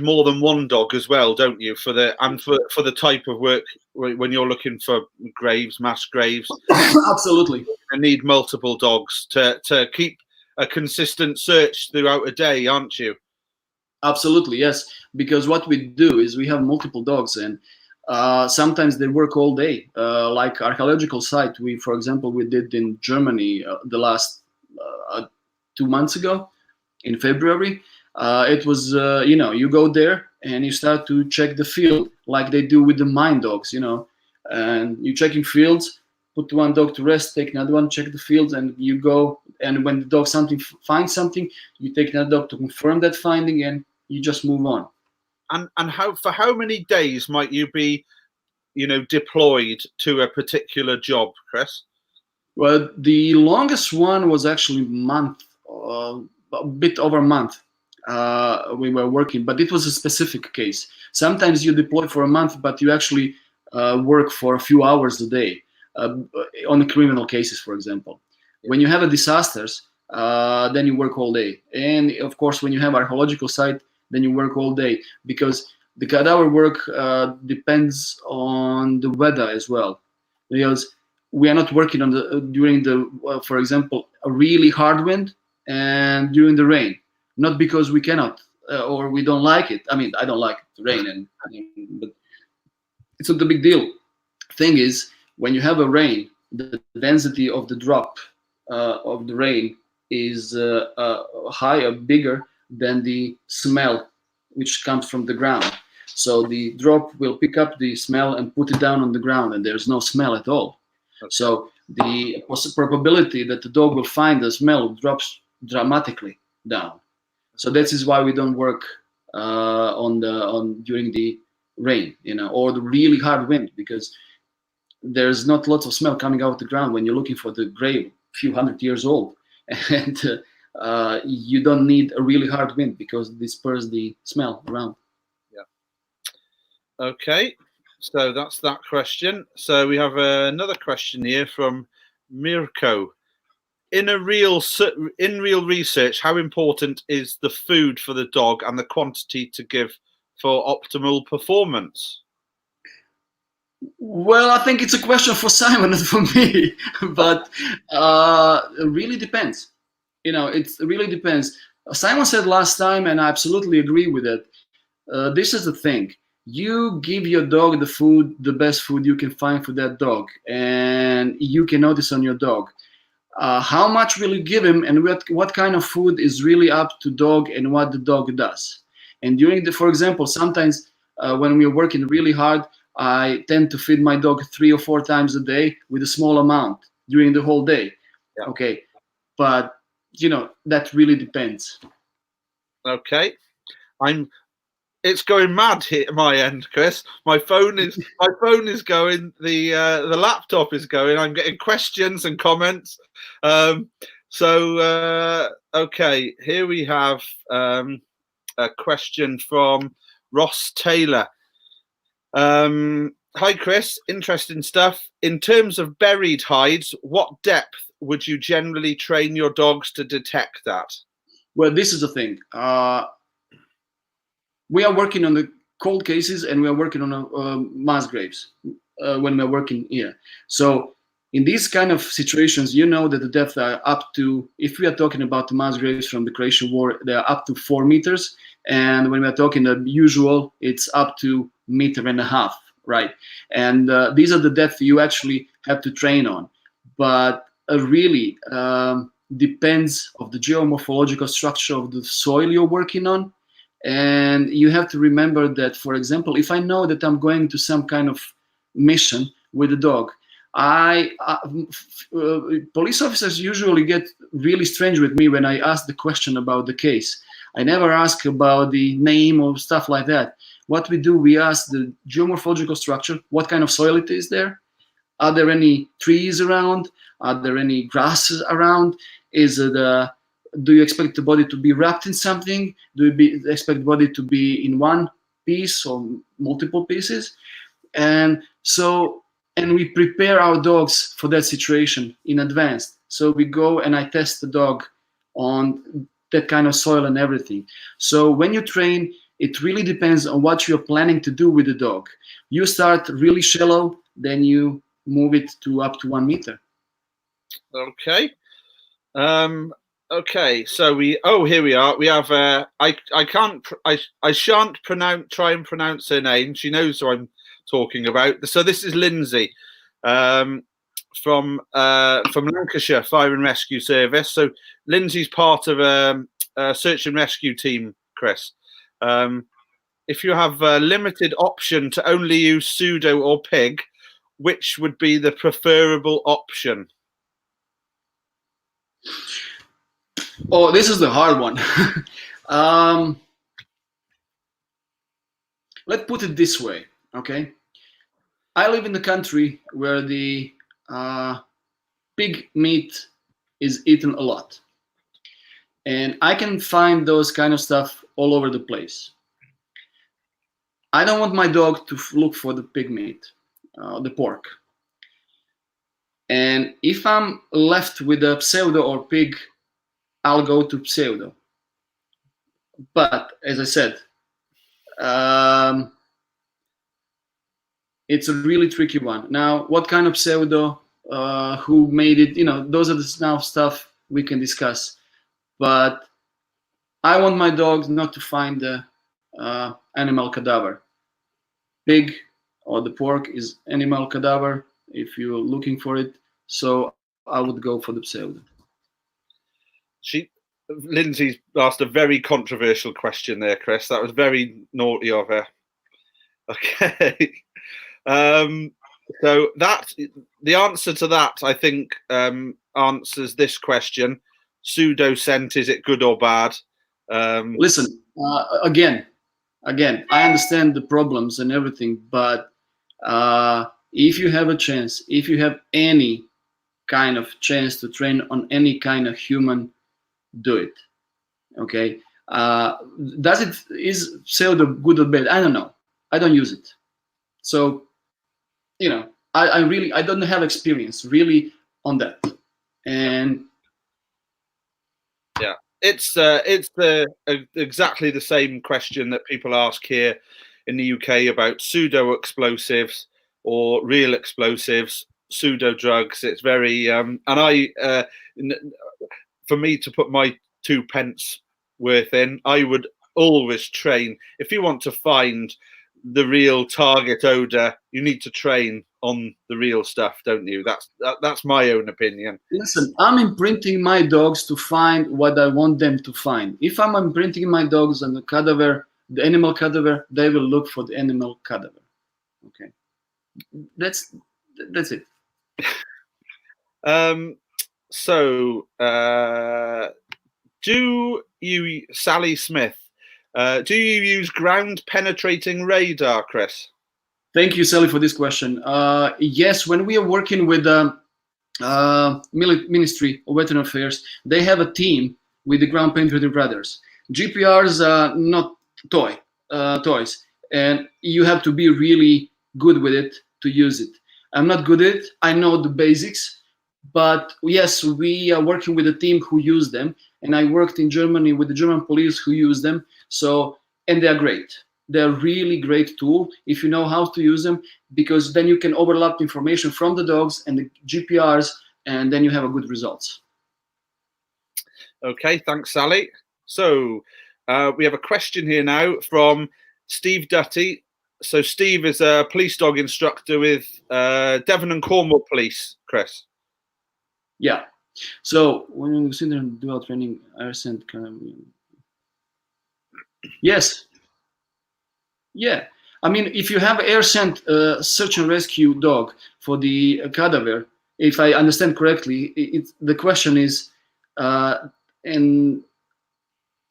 more than one dog as well, don't you? For the type of work when you're looking for graves, mass graves. Absolutely. You need multiple dogs to keep a consistent search throughout a day, aren't you? Absolutely, yes. Because what we do is we have multiple dogs, and sometimes they work all day. Like archaeological site, for example, we did in Germany the last 2 months ago, in February. It was, you go there and you start to check the field like they do with the mine dogs, and you're checking fields. Put one dog to rest, take another one, check the fields, and you go. And when the dog finds something, you take another dog to confirm that finding, and you just move on. And for how many days might you be, deployed to a particular job, Chris? Well, the longest one was actually a month, a bit over a month. We were working, but it was a specific case. Sometimes you deploy for a month, but you actually work for a few hours a day. On the criminal cases, for example. When you have a disasters, then you work all day. And of course, when you have archaeological site, then you work all day, because the cadaver work depends on the weather as well. Because we are not working on during the, for example, a really hard wind and during the rain. Not because we cannot or we don't like it. I mean, I don't like the rain, but it's not a big deal. Thing is, when you have a rain, the density of the drop of the rain is higher, bigger than the smell which comes from the ground. So the drop will pick up the smell and put it down on the ground, and there's no smell at all. Okay. So the probability that the dog will find the smell drops dramatically down. So that is why we don't work during the rain, or the really hard wind, because there's not lots of smell coming out of the ground when you're looking for the grave, a few hundred years old, and you don't need a really hard wind because it disperses the smell around. Yeah. Okay, so that's that question. So we have another question here from Mirko. In real research, how important is the food for the dog and the quantity to give for optimal performance? Well, I think it's a question for Simon, not for me, but it really depends. It really depends. Simon said last time, and I absolutely agree with it. This is the thing. You give your dog the food, the best food you can find for that dog, and you can notice on your dog. How much will you give him, and what kind of food is really up to dog and what the dog does. And for example, sometimes when we're working really hard, I tend to feed my dog 3 or 4 times a day with a small amount during the whole day. Yeah. Okay, but that really depends. Okay, it's going mad here at my end, Chris. My phone is going. The laptop is going. I'm getting questions and comments. Okay, here we have a question from Ross Taylor. Hi, Chris. Interesting stuff. In terms of buried hides, what depth would you generally train your dogs to detect that? Well, this is the thing. We are working on the cold cases, and we are working on mass graves when we're working here. So in these kind of situations, that the depth are up to, if we are talking about the mass graves from the Croatian War, they are up to 4 meters. And when we're talking the usual, it's up to 1.5 meters, right? And these are the depth you actually have to train on. But really depends of the geomorphological structure of the soil you're working on. And you have to remember that, for example, if I know that I'm going to some kind of mission with a dog, police officers usually get really strange with me when I ask the question about the case. I never ask about the name or stuff like that. What we do, we ask the geomorphological structure, what kind of soil it is there. Are there any trees around? Are there any grasses around? Is it Do you expect the body to be wrapped in something? Do you expect the body to be in one piece or multiple pieces? And we prepare our dogs for that situation in advance. So we go and I test the dog on that kind of soil and everything. So when you train, it really depends on what you're planning to do with the dog. You start really shallow, then you move it to up to 1 meter. Okay. Okay. So here we are. We have I shan't try and pronounce her name. She knows who I'm talking about. So this is Lindsay, from Lancashire Fire and Rescue Service. So Lindsay's part of a search and rescue team, Chris. If you have a limited option to only use pseudo or pig, which would be the preferable option? Oh, this is the hard one. Let's put it this way, okay? I live in the country where the pig meat is eaten a lot. And I can find those kind of stuff all over the place. I don't want my dog to look for the pig meat, the pork. And if I'm left with a pseudo or pig, I'll go to pseudo. But as I said, it's a really tricky one. Now, what kind of pseudo, who made it, those are the now stuff we can discuss. But I want my dog not to find the animal cadaver. Pig or the pork is animal cadaver if you're looking for it. So I would go for the pseudo. Lindsay's asked a very controversial question there, Chris. That was very naughty of her. Okay. So the answer to that, I think, answers this question. Pseudo scent, is it good or bad? Listen, again, I understand the problems and everything, but if you have a chance, if you have any kind of chance to train on any kind of human, do it. Okay. Is pseudo good or bad? I don't know. I don't use it. So, I don't have experience really on that. And yeah, it's exactly the same question that people ask here in the UK about pseudo explosives or real explosives, pseudo drugs. It's very for me to put my 2 pence worth in, I would always train. If you want to find the real target odor, you need to train on the real stuff, don't you? That's my own opinion. Listen, I'm imprinting my dogs to find what I want them to find. If I'm imprinting my dogs on the cadaver, the animal cadaver, they will look for the animal cadaver. Okay, that's it. Sally Smith, do you use ground penetrating radar, Chris? Thank you, Sally, for this question. Yes, when we are working with the Ministry of Veteran Affairs, they have a team with the ground penetrating radars. GPRs are not toys, and you have to be really good with it to use it. I'm not good at it. I know the basics, but yes, we are working with a team who use them, and I worked in Germany with the German police who use them. And they are great. They're a really great tool if you know how to use them, because then you can overlap information from the dogs and the GPRs, and then you have a good results. Okay, thanks, Sally. So we have a question here now from Steve Dutty. So Steve is a police dog instructor with Devon and Cornwall Police, Chris. Yeah. So when you sit there and do our training, I sent kind of. Yes. Yeah. I mean, if you have air sent search and rescue dog for the cadaver, if I understand correctly, the question is, and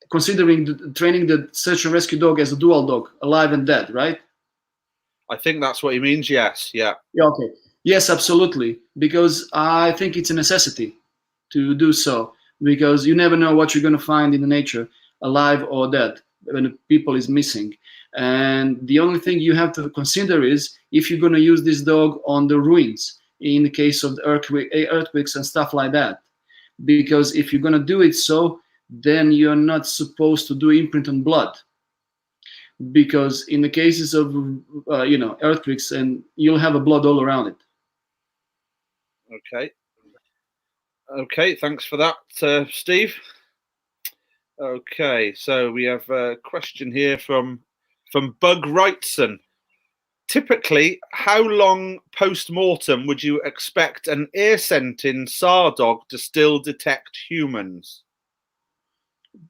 considering training the search and rescue dog as a dual dog, alive and dead, right? I think that's what he means. Yes. Yeah. Yeah. Okay. Yes, absolutely. Because I think it's a necessity to do so. because you never know what you're going to find in the nature, alive or dead, when people is missing. And the only thing you have to consider is if you're going to use this dog on the ruins in the case of the earthquakes and stuff like that. Because if you're going to do it so, then you're not supposed to do imprint on blood. Because in the cases of earthquakes, and you'll have a blood all around it. Okay, thanks for that, Steve. Okay, so we have a question here from Bug Wrightson. Typically, how long post-mortem would you expect an ear-scenting SAR dog to still detect humans?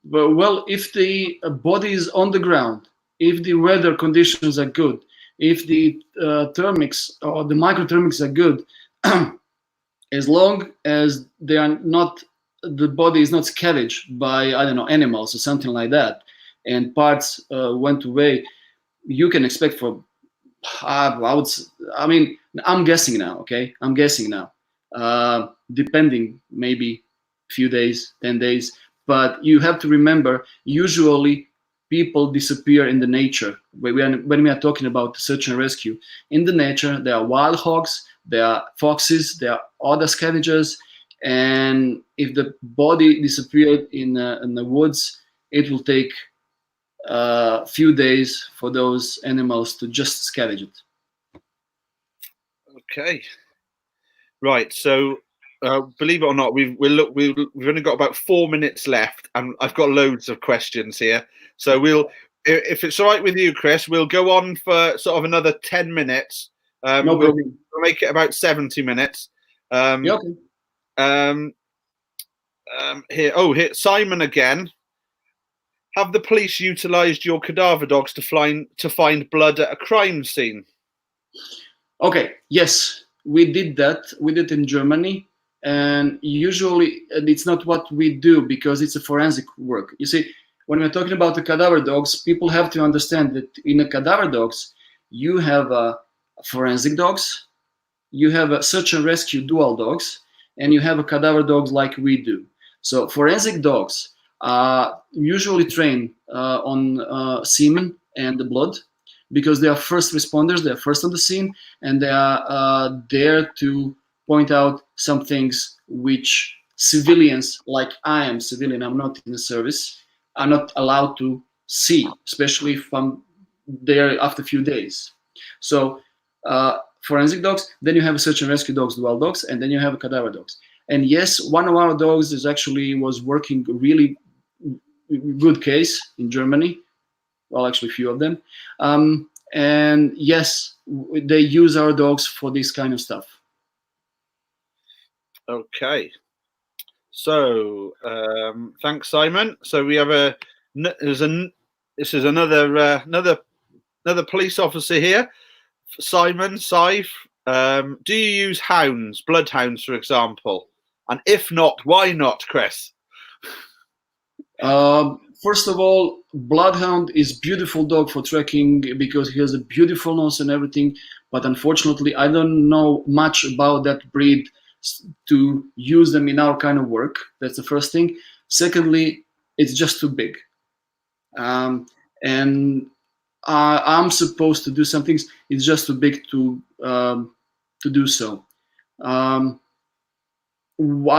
Well, if the body is on the ground, if the weather conditions are good, if the thermics or the microthermics are good, as long as they are not, the body is not scavenged by, I don't know, animals or something like that, and parts went away, you can expect for, I'm guessing now, okay? I'm guessing now, depending, maybe a few days, 10 days, but you have to remember, usually people disappear in the nature. When we are talking about search and rescue, in the nature, there are wild hogs, there are foxes, there are other scavengers, and if the body disappeared in the woods, it will take a few days for those animals to just scavenge it. Okay, right. So, believe it or not, we've only got about 4 minutes left, and I've got loads of questions here. So if it's all right with you, Chris, we'll go on for sort of another 10 minutes. No problem. We'll make it about 70 minutes. Yeah, okay. Here, Simon again. Have the police utilised your cadaver dogs to find blood at a crime scene? Okay, yes, we did that. We did in Germany, and usually it's not what we do because it's a forensic work. You see, when we're talking about the cadaver dogs, people have to understand that in a cadaver dogs, you have forensic dogs, you have a search and rescue dual dogs, and you have a cadaver dogs like we do. So forensic dogs are usually trained on semen and the blood, because they are first responders, they are first on the scene, and they are there to point out some things which civilians, like I am civilian, I'm not in the service, are not allowed to see, especially if I'm there after a few days. So forensic dogs, then you have a search and rescue dogs, dual dogs, and then you have a cadaver dogs. And yes, one of our dogs was working really good case in Germany. Well, actually, a few of them. And yes, they use our dogs for this kind of stuff. Okay. So, thanks, Simon. So we have this is another police officer here, Simon Sive. Do you use hounds, bloodhounds, for example? And if not, why not, Chris? First of all, bloodhound is beautiful dog for tracking because he has a beautiful nose and everything. But unfortunately, I don't know much about that breed to use them in our kind of work. That's the first thing. Secondly, it's just too big. And I'm supposed to do some things. It's just too big to do so. I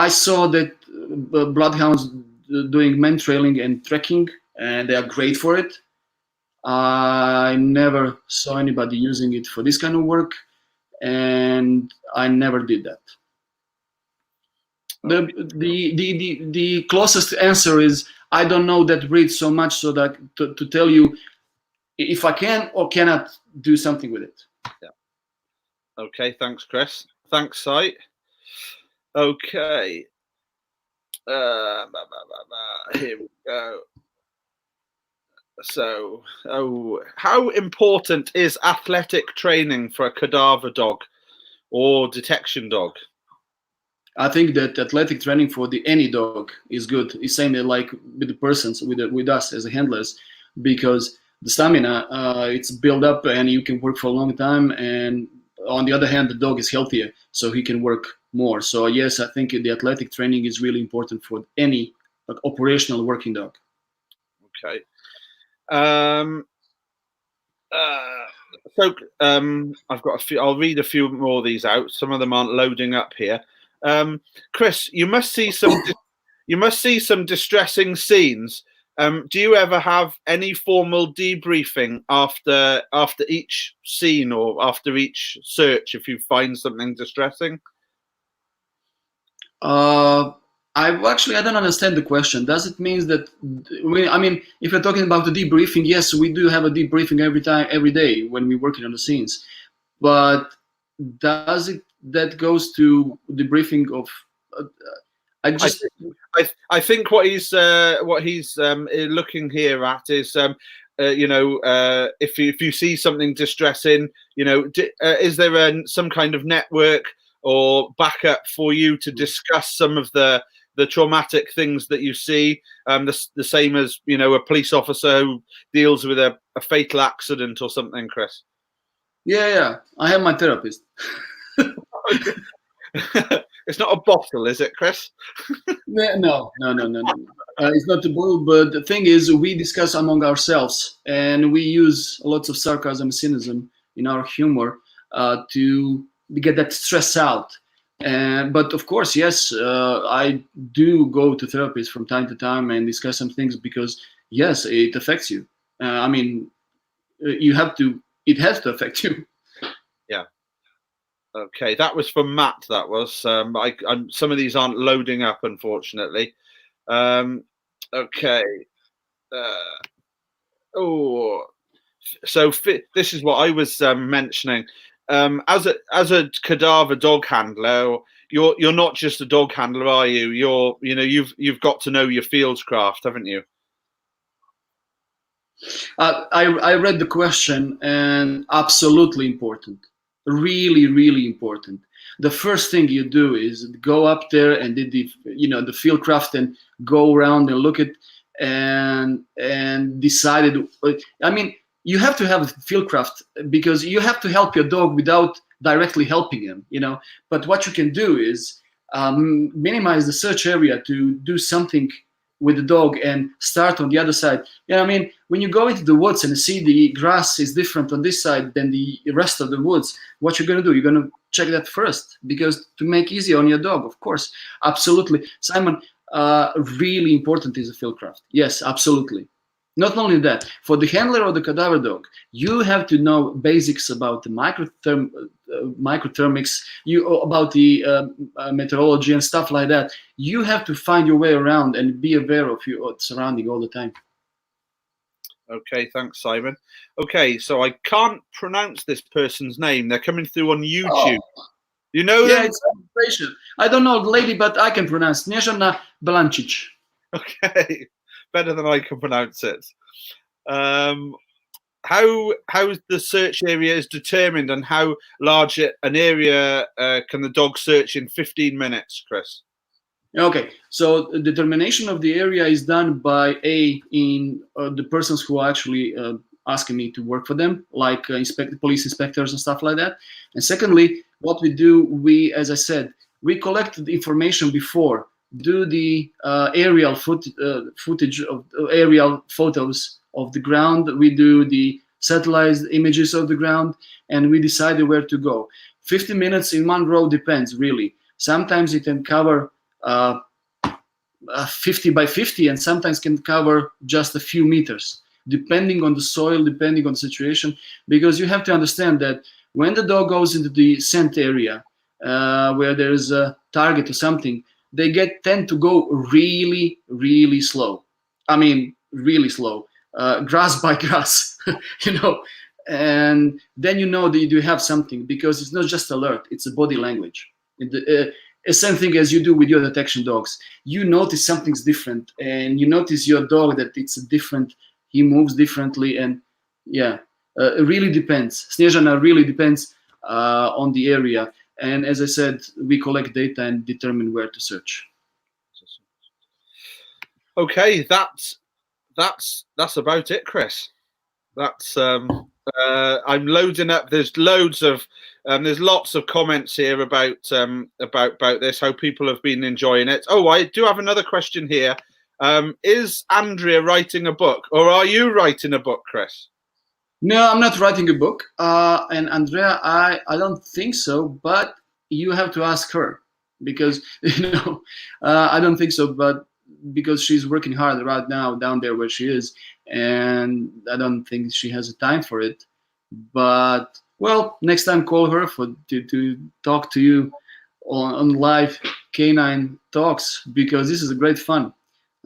saw that bloodhounds doing man trailing and trekking, and they are great for it. I never saw anybody using it for this kind of work, and I never did that. The closest answer is I don't know that breed so much so that to tell you if I can or cannot do something with it. Yeah. Okay, thanks, Chris. Thanks, Sai. Okay. Here we go. So, how important is athletic training for a cadaver dog or detection dog? I think that athletic training for any dog is good. It's same like with the persons, with us as handlers, because the stamina it's built up and you can work for a long time. And on the other hand, the dog is healthier, so he can work more. So yes, I think the athletic training is really important for any operational working dog. Okay. I've got a few. I'll read a few more of these out. Some of them aren't loading up here. Chris, you must see some distressing scenes. Do you ever have any formal debriefing after each scene or after each search if you find something distressing? I don't understand the question. Does it mean that if you're talking about the debriefing, yes, we do have a debriefing every day when we're working on the scenes. But does it that goes to debriefing of? I think what he's looking here at is if you see something distressing, is there some kind of network or backup for you to discuss some of the traumatic things that you see, the same as a police officer who deals with a fatal accident or something, Chris? Yeah, I have my therapist. It's not a bottle, is it, Chris? No. It's not a bottle, but the thing is, we discuss among ourselves, and we use lots of sarcasm, cynicism in our humor to get that stress out. But of course, yes, I do go to therapists from time to time and discuss some things because yes, it affects you. It has to affect you. Yeah. Okay, that was from Matt. That was. Some of these aren't loading up, unfortunately. Okay. So this is what I was mentioning. As a cadaver dog handler, you're not just a dog handler, are you? You've got to know your field craft, haven't you? I read the question, and absolutely important, really, really important. The first thing you do is go up there and did the field craft and go around and look at and decided. You have to have field craft because you have to help your dog without directly helping him. But what you can do is minimize the search area to do something with the dog and start on the other side. When you go into the woods and see the grass is different on this side than the rest of the woods, what you're going to do, you're going to check that first, because to make easy on your dog, of course. Absolutely. Simon, really important is a field craft. Yes, absolutely. Not only that, for the handler of the cadaver dog, you have to know basics about the microthermics, about the meteorology and stuff like that. You have to find your way around and be aware of your surrounding all the time. Okay, thanks, Simon. Okay, so I can't pronounce this person's name. They're coming through on YouTube. You know them? Yeah, it's a I don't know the lady, but I can pronounce Snežana Blančić. Okay, better than I can pronounce it. How the search area is determined, and how large an area can the dog search in 15 minutes, Chris? Okay, so the determination of the area is done by the persons who are actually asking me to work for them, like police inspectors and stuff like that. And secondly, what we do, as I said, we collect the information before, do the aerial footage of aerial photos of the ground. We do the satellite images of the ground, and we decide where to go. 50 minutes in one row depends, really. Sometimes it can cover 50 by 50, and sometimes can cover just a few meters, depending on the soil, depending on the situation. Because you have to understand that when the dog goes into the scent area where there is a target or something, they tend to go really, really slow. Really slow, grass by grass, and then that you do have something, because it's not just alert, it's a body language. The same thing as you do with your detection dogs. You notice something's different, and you notice your dog that it's different, he moves differently, and it really depends. Snežana really depends on the area. And as I said, we collect data and determine where to search. Okay, that's about it, Chris. That's I'm loading up. There's loads of there's lots of comments here about this, how people have been enjoying it. Oh, I do have another question here. Is Andrea writing a book, or are you writing a book, Chris? No, I'm not writing a book. And Andrea, I don't think so, but you have to ask her, because I don't think so, but because she's working hard right now down there where she is, and I don't think she has the time for it. But well, next time call her to talk to you on live K9 talks, because this is a great fun.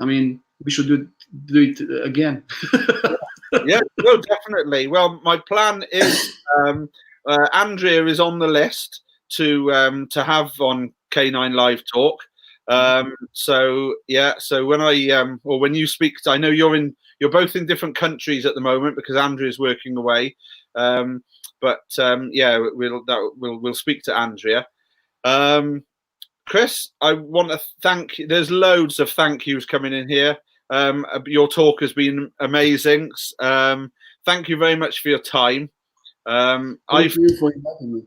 I mean, we should do it again. Yeah, no, definitely. Well, my plan is Andrea is on the list to have on K9 Live Talk. So yeah, so when when you speak, I know you're both in different countries at the moment because Andrea's working away. Yeah, we'll speak to Andrea. Chris, I want to thank you. There's loads of thank yous coming in here. Your talk has been amazing. Thank you very much for your time. Thank you for inviting me.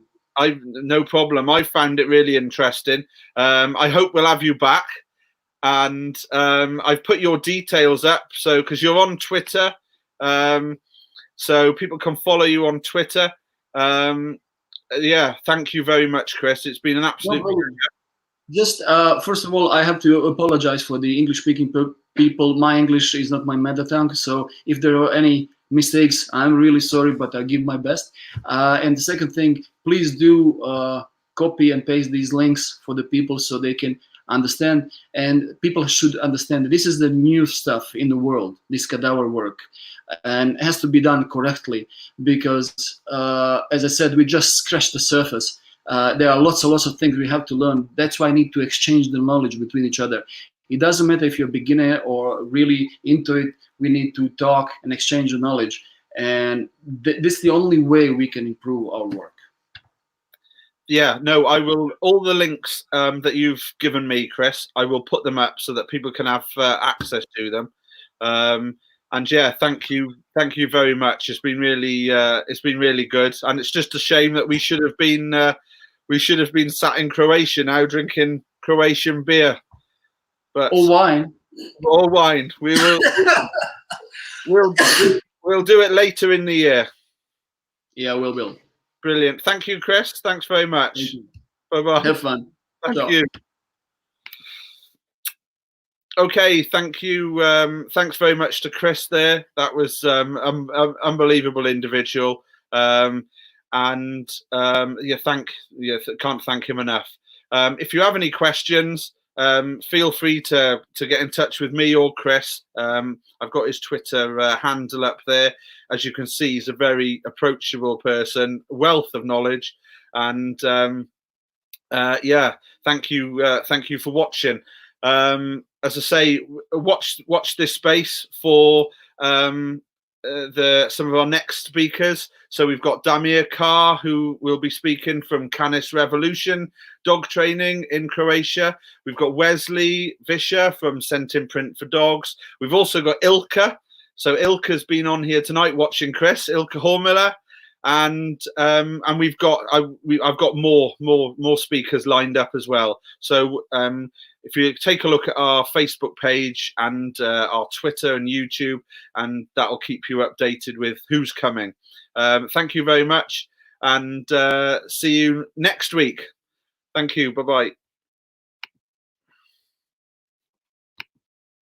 No problem. I found it really interesting. I hope we'll have you back. And I've put your details up, so because you're on Twitter, so people can follow you on Twitter. Yeah, thank you very much, Chris. It's been an absolute pleasure. Just first of all, I have to apologize for the English-speaking people. My English is not my mother tongue, so if there are any mistakes, I'm really sorry, but I give my best. And the second thing, please do copy and paste these links for the people so they can understand, and people should understand that this is the new stuff in the world, this cadaver work, and it has to be done correctly, because as I said, we just scratched the surface. There are lots of things we have to learn. That's why I need to exchange the knowledge between each other. It doesn't matter if you're a beginner or really into it. We need to talk and exchange the knowledge, and this is the only way we can improve our work. Yeah, no, I will. All the links that you've given me, Chris, I will put them up so that people can have access to them. And yeah, thank you very much. It's been really good, and it's just a shame that we should have been sat in Croatia now drinking Croatian beer, but or wine. We will. we'll do it later in the year. Yeah, we will. Brilliant. Thank you, Chris. Thanks very much. Bye-bye. Have fun. Thank you. Okay, thank you. Thanks very much to Chris there. That was unbelievable individual. Yeah, can't thank him enough. If you have any questions, feel free to get in touch with me or Chris. I've got his Twitter handle up there. As you can see, he's a very approachable person, wealth of knowledge, and yeah, thank you for watching. As I say, watch this space for some of our next speakers. So we've got Damir Kar, who will be speaking from Canis Revolution Dog Training in Croatia. We've got Wesley Vischer from Sent Imprint for Dogs. We've also got Ilka. So Ilka's been on here tonight watching Chris, Ilka Hormiller. And I've got more speakers lined up as well. So if you take a look at our Facebook page and our Twitter and YouTube, and that'll keep you updated with who's coming. Thank you very much, and see you next week. Thank you. Bye-bye.